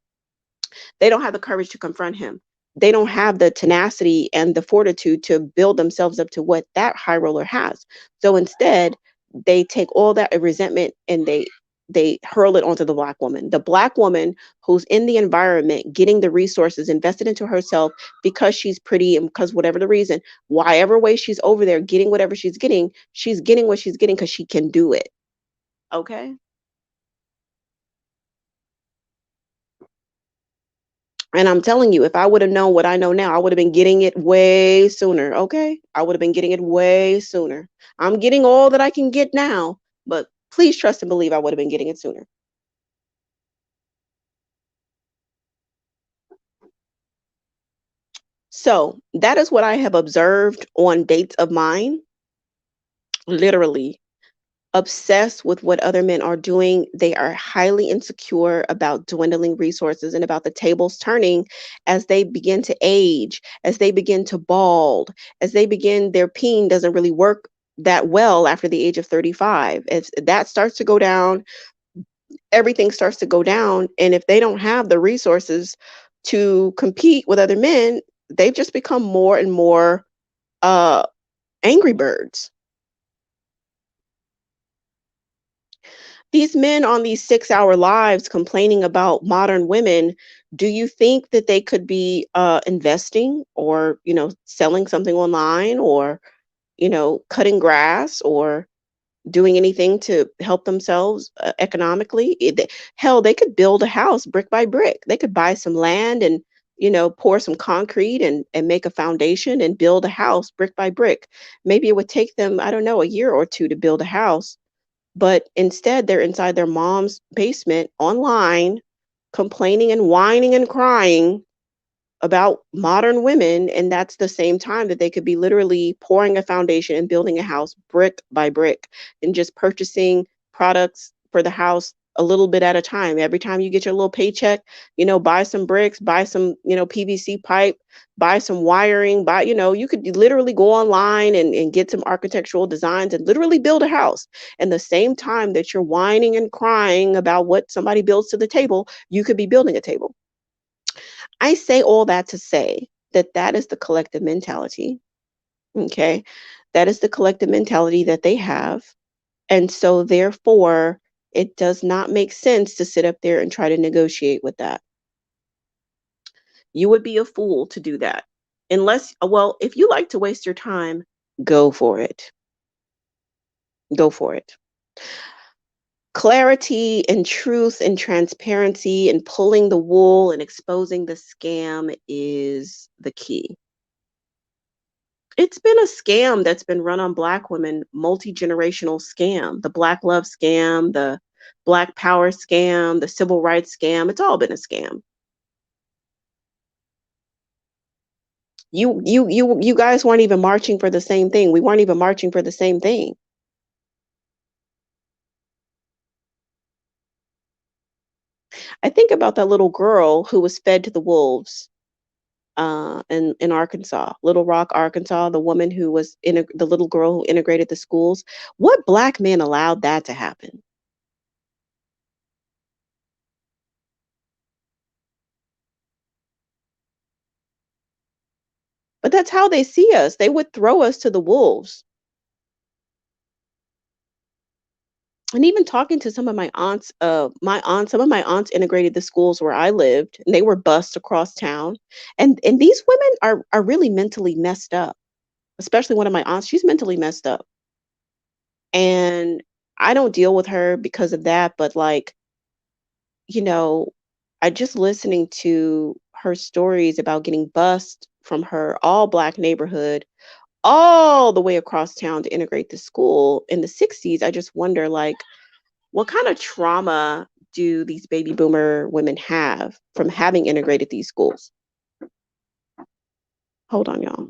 They don't have the courage to confront him. They don't have the tenacity and the fortitude to build themselves up to what that high roller has. So instead, they take all that resentment and they hurl it onto the black woman. The black woman who's in the environment, getting the resources invested into herself because she's pretty and because whatever the reason, whatever way she's over there getting whatever she's getting what she's getting because she can do it. Okay. And I'm telling you, if I would have known what I know now, I would have been getting it way sooner. Okay. I would have been getting it way sooner. I'm getting all that I can get now, but please trust and believe I would have been getting it sooner. So that is what I have observed on dates of mine, literally obsessed with what other men are doing. They are highly insecure about dwindling resources and about the tables turning as they begin to age, as they begin to bald, as they begin, their peen doesn't really work that well after the age of 35. If that starts to go down, everything starts to go down. And if they don't have the resources to compete with other men, they've just become more and more uh, angry birds. These men on these 6-hour lives complaining about modern women, do you think that they could be investing or, selling something online or, cutting grass or doing anything to help themselves economically? Hell, they could build a house brick by brick. They could buy some land and, pour some concrete and make a foundation and build a house brick by brick. Maybe it would take them, I don't know, a year or two to build a house, but instead they're inside their mom's basement online, complaining and whining and crying about modern women, and that's the same time that they could be literally pouring a foundation and building a house brick by brick and just purchasing products for the house a little bit at a time. Every time you get your little paycheck, buy some bricks, buy some, PVC pipe, buy some wiring, you could literally go online and get some architectural designs and literally build a house. And the same time that you're whining and crying about what somebody builds to the table, you could be building a table. I say all that to say that that is the collective mentality. Okay. That is the collective mentality that they have. And so, therefore, it does not make sense to sit up there and try to negotiate with that. You would be a fool to do that. Unless, well, if you like to waste your time, go for it. Go for it. Clarity and truth and transparency and pulling the wool and exposing the scam is the key. It's been a scam that's been run on Black women, multi-generational scam. The Black love scam, the Black power scam, the civil rights scam. It's all been a scam. You guys weren't even marching for the same thing. We weren't even marching for the same thing. I think about that little girl who was fed to the wolves in Arkansas, Little Rock, Arkansas, the woman who was the little girl who integrated the schools. What Black man allowed that to happen? But that's how they see us. They would throw us to the wolves. And even talking to some of my aunts, some of my aunts integrated the schools where I lived, and they were bused across town. And these women are really mentally messed up. Especially one of my aunts, she's mentally messed up. And I don't deal with her because of that, but like, you know, I just listening to her stories about getting bused from her all Black neighborhood all the way across town to integrate the school in the 60s. I just wonder, like, what kind of trauma do these baby boomer women have from having integrated these schools? Hold on, y'all.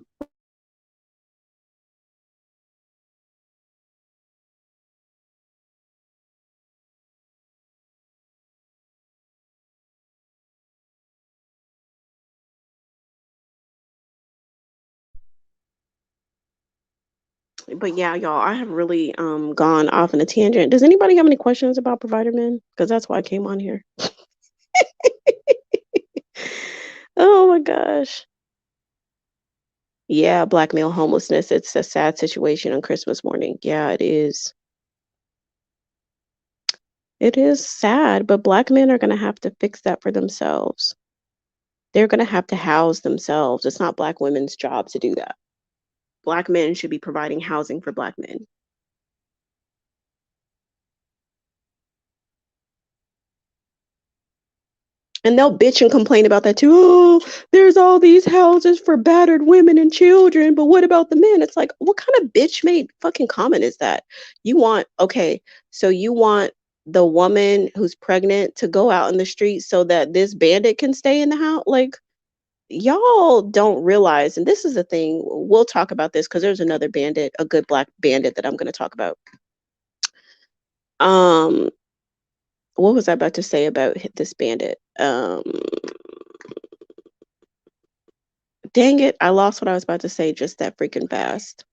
But yeah, y'all, I have really gone off on a tangent. Does anybody have any questions about provider men? Because that's why I came on here. Oh my gosh. Yeah, Black male homelessness. It's a sad situation on Christmas morning. Yeah, it is. It is sad, but Black men are going to have to fix that for themselves. They're going to have to house themselves. It's not Black women's job to do that. Black men should be providing housing for Black men. And they'll bitch and complain about that too. Oh, there's all these houses for battered women and children, but what about the men? It's like, what kind of bitch made fucking comment is that? Okay, so you want the woman who's pregnant to go out in the street so that this bandit can stay in the house? Like, y'all don't realize, and this is the thing, we'll talk about this because there's another bandit, a good black bandit that I'm going to talk about. Um, what was I about to say about this bandit? Dang it, I lost what I was about to say just that freaking fast.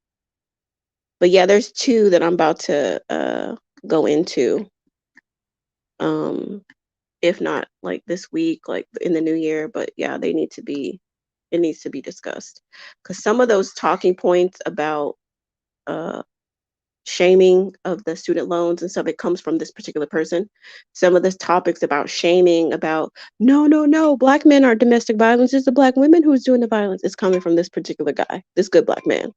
But yeah, there's two that I'm about to go into. If not like this week, like in the new year, but yeah, it needs to be discussed. Because some of those talking points about uh shaming of the student loans and stuff, it comes from this particular person. Some of the topics about shaming, about no, black men are domestic violence, it's the black women who's doing the violence, it's coming from this particular guy, this good black man.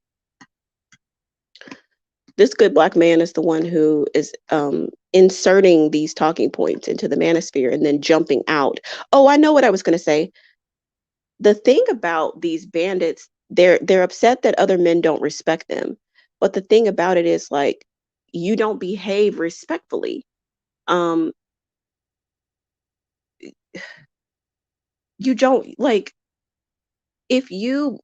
This good black man is the one who is inserting these talking points into the manosphere and then jumping out. Oh, I know what I was going to say. The thing about these bandits, they're upset that other men don't respect them. But the thing about it is, like, you don't behave respectfully. Um, you don't, like, if you,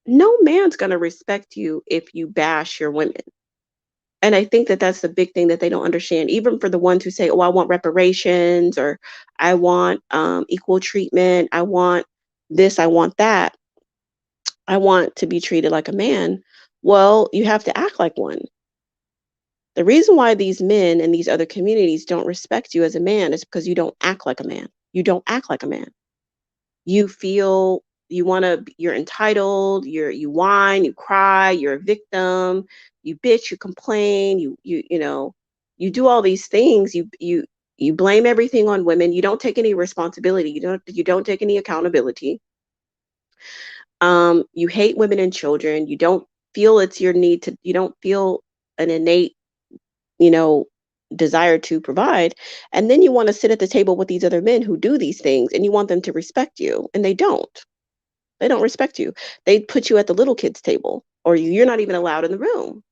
no man's going to respect you if you bash your women. And I think that that's the big thing that they don't understand, even for the ones who say, oh, I want reparations, or I want equal treatment, I want this, I want that, I want to be treated like a man. Well, you have to act like one. The reason why these men in these other communities don't respect you as a man is because you don't act like a man. You don't act like a man. You feel you want to, you're entitled, you whine, you cry, you're a victim, you bitch, you complain, you do all these things. You blame everything on women. You don't take any responsibility. You don't take any accountability. You hate women and children. You don't feel it's your need to, you don't feel an innate, you know, desire to provide. And then you want to sit at the table with these other men who do these things, and you want them to respect you, and they don't. They don't respect you. They put you at the little kids table, or you're not even allowed in the room.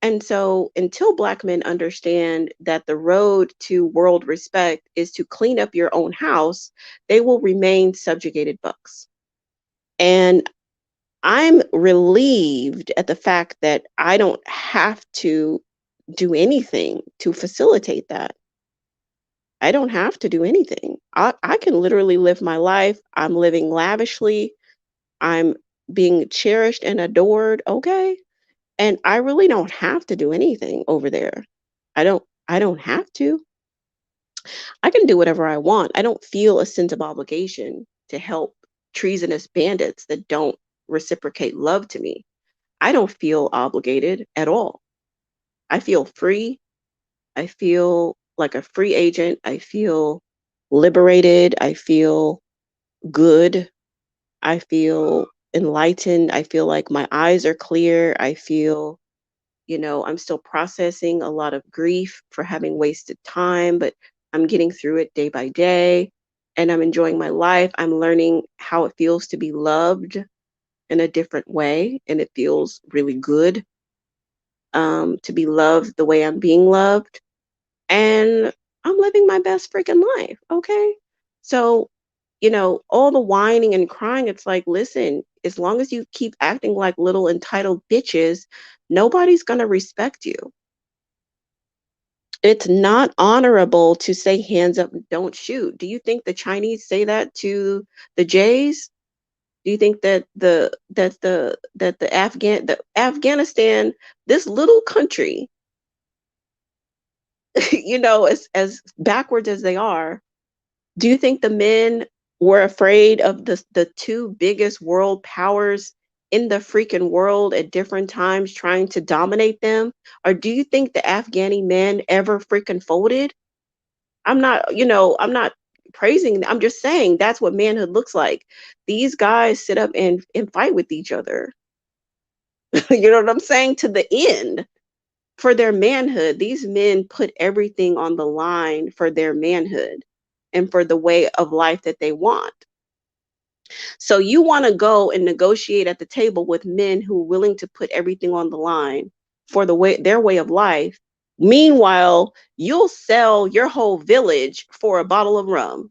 And so until black men understand that the road to world respect is to clean up your own house, they will remain subjugated bucks. And I'm relieved at the fact that I don't have to do anything to facilitate that. I don't have to do anything. I can literally live my life. I'm living lavishly. I'm being cherished and adored. Okay. And I really don't have to do anything over there. I don't have to. I can do whatever I want. I don't feel a sense of obligation to help treasonous bandits that don't reciprocate love to me. I don't feel obligated at all. I feel free. I feel like a free agent. I feel liberated. I feel good. I feel enlightened. I feel like my eyes are clear. I feel, I'm still processing a lot of grief for having wasted time, but I'm getting through it day by day, and I'm enjoying my life. I'm learning how it feels to be loved in a different way, and it feels really good to be loved the way I'm being loved. And I'm living my best freaking life. Okay. So, all the whining and crying, it's like, listen, as long as you keep acting like little entitled bitches, nobody's going to respect you. It's not honorable to say hands up, don't shoot. Do you think the Chinese say that to the Jays? Do you think that the Afghanistan, this little country, as backwards as they are, do you think the men were afraid of the two biggest world powers in the freaking world at different times trying to dominate them? Or do you think the Afghani men ever freaking folded? I'm not praising them. I'm just saying that's what manhood looks like. These guys sit up and fight with each other. You know what I'm saying? To the end. For their manhood, these men put everything on the line for their manhood. and for the way of life that they want. So you want to go and negotiate at the table with men who are willing to put everything on the line for their way of life. Meanwhile, you'll sell your whole village for a bottle of rum.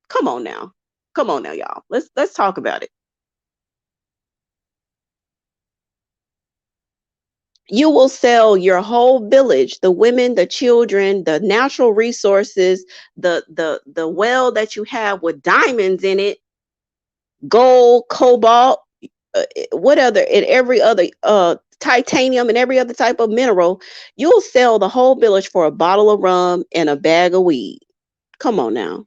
Come on now. Come on now, y'all. Let's talk about it. You will sell your whole village, the women, the children, the natural resources, the well that you have with diamonds in it, gold, cobalt, what other, and every other titanium and every other type of mineral. You'll sell the whole village for a bottle of rum and a bag of weed. Come on now.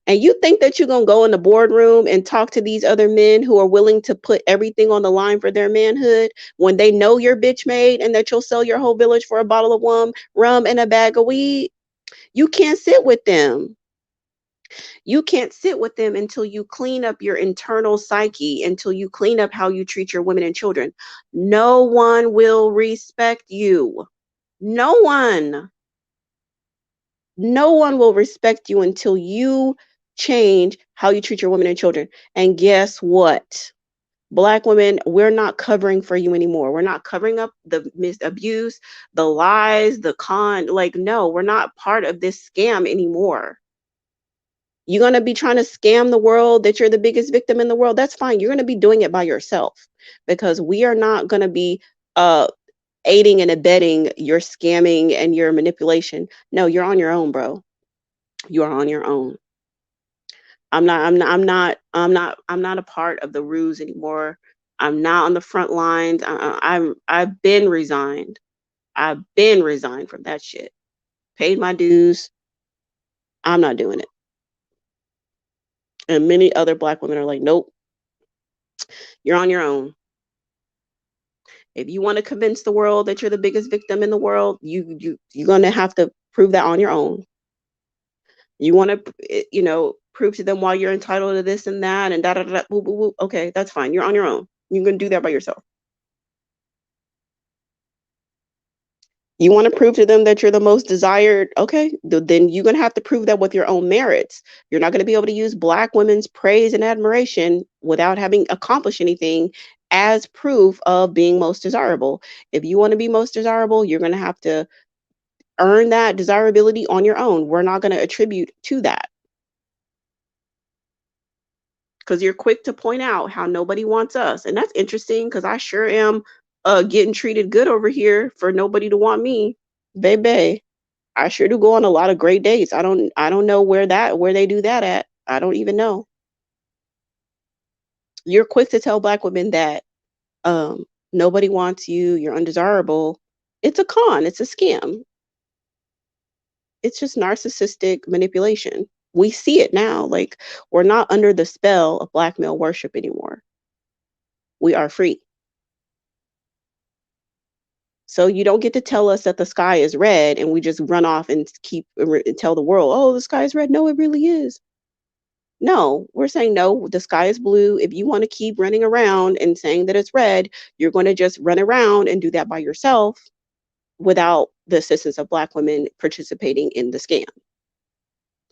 And you think that you're going to go in the boardroom and talk to these other men who are willing to put everything on the line for their manhood when they know you're bitch made and that you'll sell your whole village for a bottle of rum and a bag of weed? You can't sit with them. You can't sit with them until you clean up your internal psyche, until you clean up how you treat your women and children. No one will respect you. No one. No one will respect you until you change how you treat your women and children. And guess what? Black women, we're not covering for you anymore. We're not covering up the abuse, the lies, the con. Like, no, we're not part of this scam anymore. You're going to be trying to scam the world that you're the biggest victim in the world. That's fine. You're going to be doing it by yourself because we are not going to be uh, aiding and abetting your scamming and your manipulation. No, you're on your own, bro. You are on your own. I'm not a part of the ruse anymore. I'm not on the front lines. I've been resigned. I've been resigned from that shit. Paid my dues. I'm not doing it. And many other black women are like, nope, you're on your own. If you want to convince the world that you're the biggest victim in the world, you're gonna have to prove that on your own. You want to, prove to them why you're entitled to this and that and da da da. Boo, boo, boo. Okay, that's fine. You're on your own. You can do that by yourself. You want to prove to them that you're the most desired. Okay, then you're gonna have to prove that with your own merits. You're not gonna be able to use black women's praise and admiration without having accomplished anything as proof of being most desirable. If you want to be most desirable, you're gonna have to earn that desirability on your own. We're not going to attribute to that because you're quick to point out how nobody wants us. And that's interesting because I sure am getting treated good over here for nobody to want me. Baby, I sure do go on a lot of great dates. I don't know where they do that at. I don't even know. You're quick to tell black women that nobody wants you, you're undesirable. It's a con, it's a scam. It's just narcissistic manipulation. We see it now. Like, we're not under the spell of black male worship anymore. We are free. So you don't get to tell us that the sky is red and we just run off and tell the world, oh, the sky is red. No, it really is. No, we're saying no, the sky is blue. If you want to keep running around and saying that it's red, you're going to just run around and do that by yourself without the assistance of black women participating in the scam,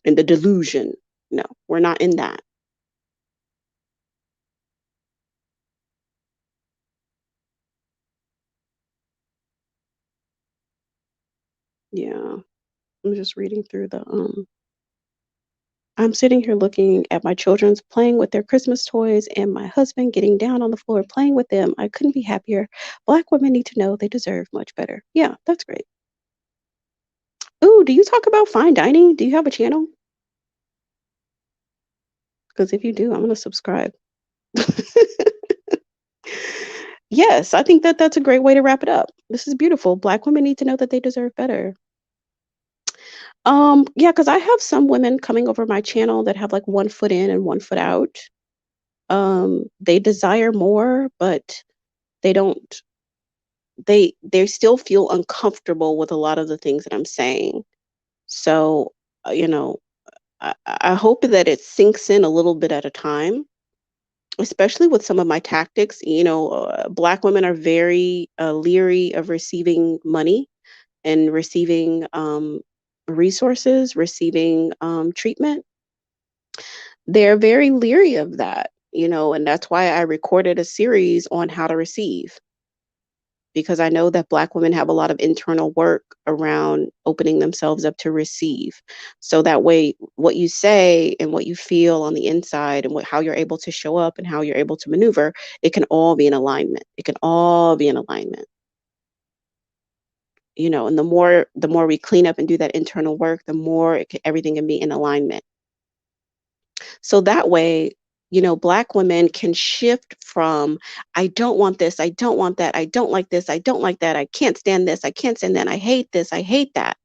in the delusion. No, we're not in that. Yeah. I'm just reading through I'm sitting here looking at my children's playing with their Christmas toys and my husband getting down on the floor playing with them. I couldn't be happier. Black women need to know they deserve much better. Yeah, that's great. Ooh, do you talk about fine dining? Do you have a channel? Because if you do, I'm going to subscribe. Yes, I think that that's a great way to wrap it up. This is beautiful. Black women need to know that they deserve better. Yeah, because I have some women coming over my channel that have like one foot in and one foot out. They desire more, but they don't they still feel uncomfortable with a lot of the things that I'm saying. So, I hope that it sinks in a little bit at a time, especially with some of my tactics. Black women are very leery of receiving money and receiving resources, receiving treatment, they're very leery of that, and that's why I recorded a series on how to receive, because I know that Black women have a lot of internal work around opening themselves up to receive. So that way, what you say and what you feel on the inside and how you're able to show up and how you're able to maneuver, it can all be in alignment. It can all be in alignment. And the more we clean up and do that internal work, the more everything can be in alignment. So that way, Black women can shift from, I don't want this, I don't want that, I don't like this, I don't like that, I can't stand this, I can't stand that, I hate this, I hate that.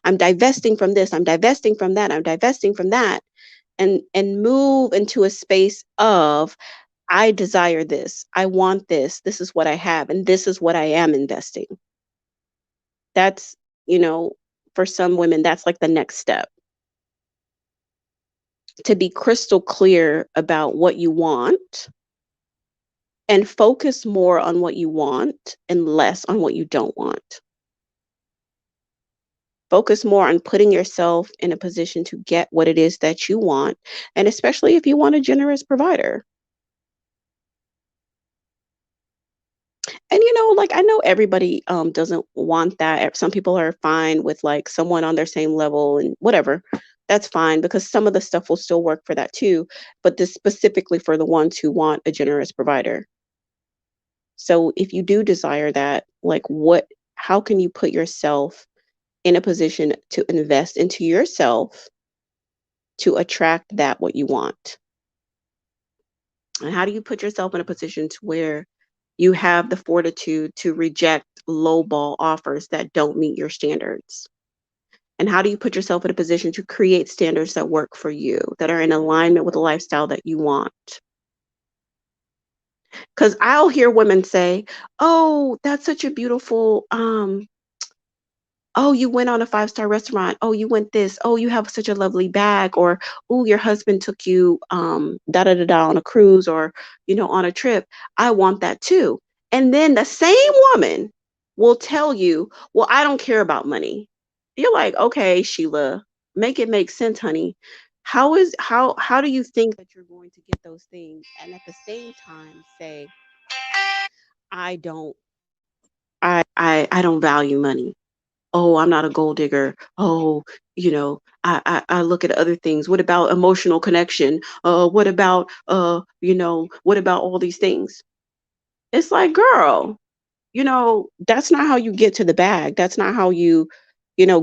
I'm divesting from this, I'm divesting from that, I'm divesting from that, and move into a space of, I desire this, I want this is what I have, and this is what I am investing. That's, you know, for some women, that's like the next step, to be crystal clear about what you want and focus more on what you want and less on what you don't want. Focus more on putting yourself in a position to get what it is that you want, and especially if you want a generous provider. And like, I know everybody doesn't want that. Some people are fine with like someone on their same level and whatever. That's fine, because some of the stuff will still work for that too. But this specifically for the ones who want a generous provider. So if you do desire that, like, how can you put yourself in a position to invest into yourself to attract that what you want? And how do you put yourself in a position to where you have the fortitude to reject lowball offers that don't meet your standards? And how do you put yourself in a position to create standards that work for you, that are in alignment with the lifestyle that you want? Because I'll hear women say, "Oh, that's such a beautiful oh, you went on a five-star restaurant. Oh, you went this. Oh, you have such a lovely bag." Or, "Oh, your husband took you da da da da on a cruise, or, on a trip. I want that too." And then the same woman will tell you, "Well, I don't care about money." You're like, "Okay, Sheila, make it make sense, honey. How do you think that you're going to get those things and at the same time say, I don't I don't value money. Oh, I'm not a gold digger. Oh, I look at other things. What about emotional connection? What about all these things?" It's like, girl, that's not how you get to the bag. That's not how you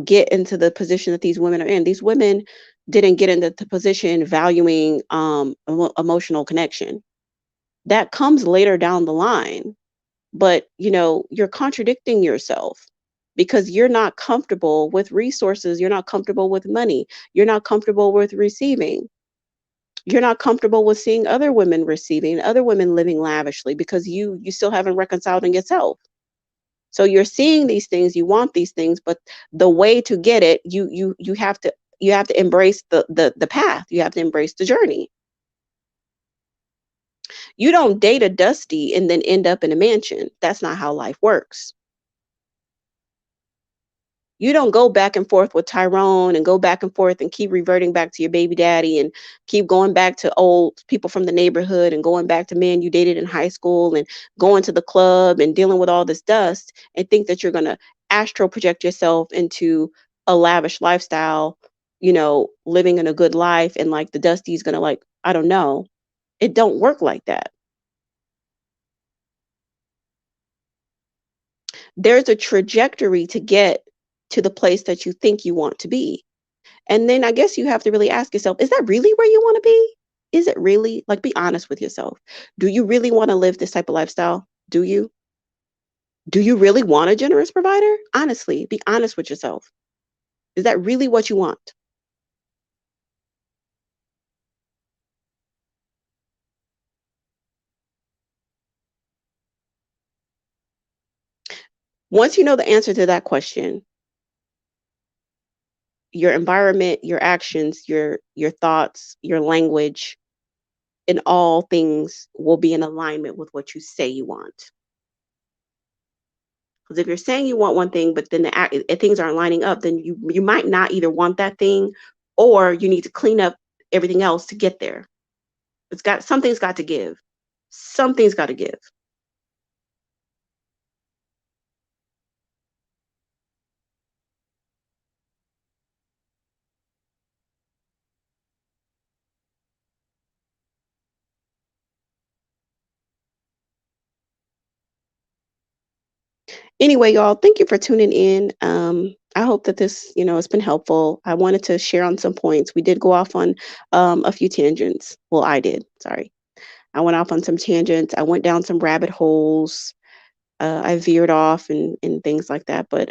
get into the position that these women are in. These women didn't get into the position valuing emotional connection. That comes later down the line. But you're contradicting yourself, because you're not comfortable with resources, you're not comfortable with money, you're not comfortable with receiving, you're not comfortable with seeing other women receiving, other women living lavishly, because you still haven't reconciled in yourself. So you're seeing these things, you want these things, but the way to get it, you have to embrace the path, you have to embrace the journey. You don't date a dusty and then end up in a mansion. That's not how life works. You don't go back and forth with Tyrone and go back and forth and keep reverting back to your baby daddy and keep going back to old people from the neighborhood and going back to men you dated in high school and going to the club and dealing with all this dust and think that you're going to astral project yourself into a lavish lifestyle, living in a good life, and like the dusty's going to, like, I don't know. It don't work like that. There's a trajectory to get to the place that you think you want to be. And then I guess you have to really ask yourself, is that really where you want to be? Is it really? Like, be honest with yourself. Do you really want to live this type of lifestyle? Do you? Do you really want a generous provider? Honestly, be honest with yourself. Is that really what you want? Once you know the answer to that question, your environment, your actions, your thoughts, your language, and all things will be in alignment with what you say you want. Because if you're saying you want one thing, but then things aren't lining up, then you might not either want that thing, or you need to clean up everything else to get there. Something's got to give. Something's got to give. Anyway, y'all, thank you for tuning in. I hope that this, has been helpful. I wanted to share on some points. We did go off on a few tangents. Well, I did. Sorry. I went off on some tangents. I went down some rabbit holes. I veered off and things like that. But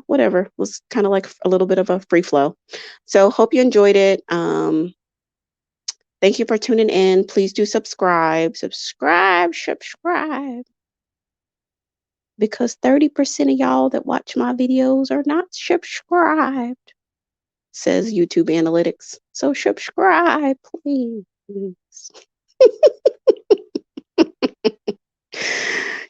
whatever. It was kind of like a little bit of a free flow. So hope you enjoyed it. Thank you for tuning in. Please do subscribe. Subscribe. Because 30% of y'all that watch my videos are not subscribed, says YouTube Analytics. So subscribe, please.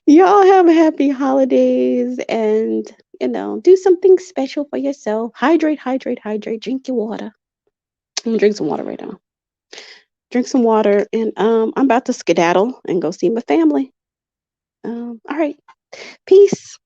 Y'all have happy holidays and, do something special for yourself. Hydrate, hydrate, hydrate. Drink your water. I'm gonna drink some water right now. Drink some water, and I'm about to skedaddle and go see my family. All right. Peace.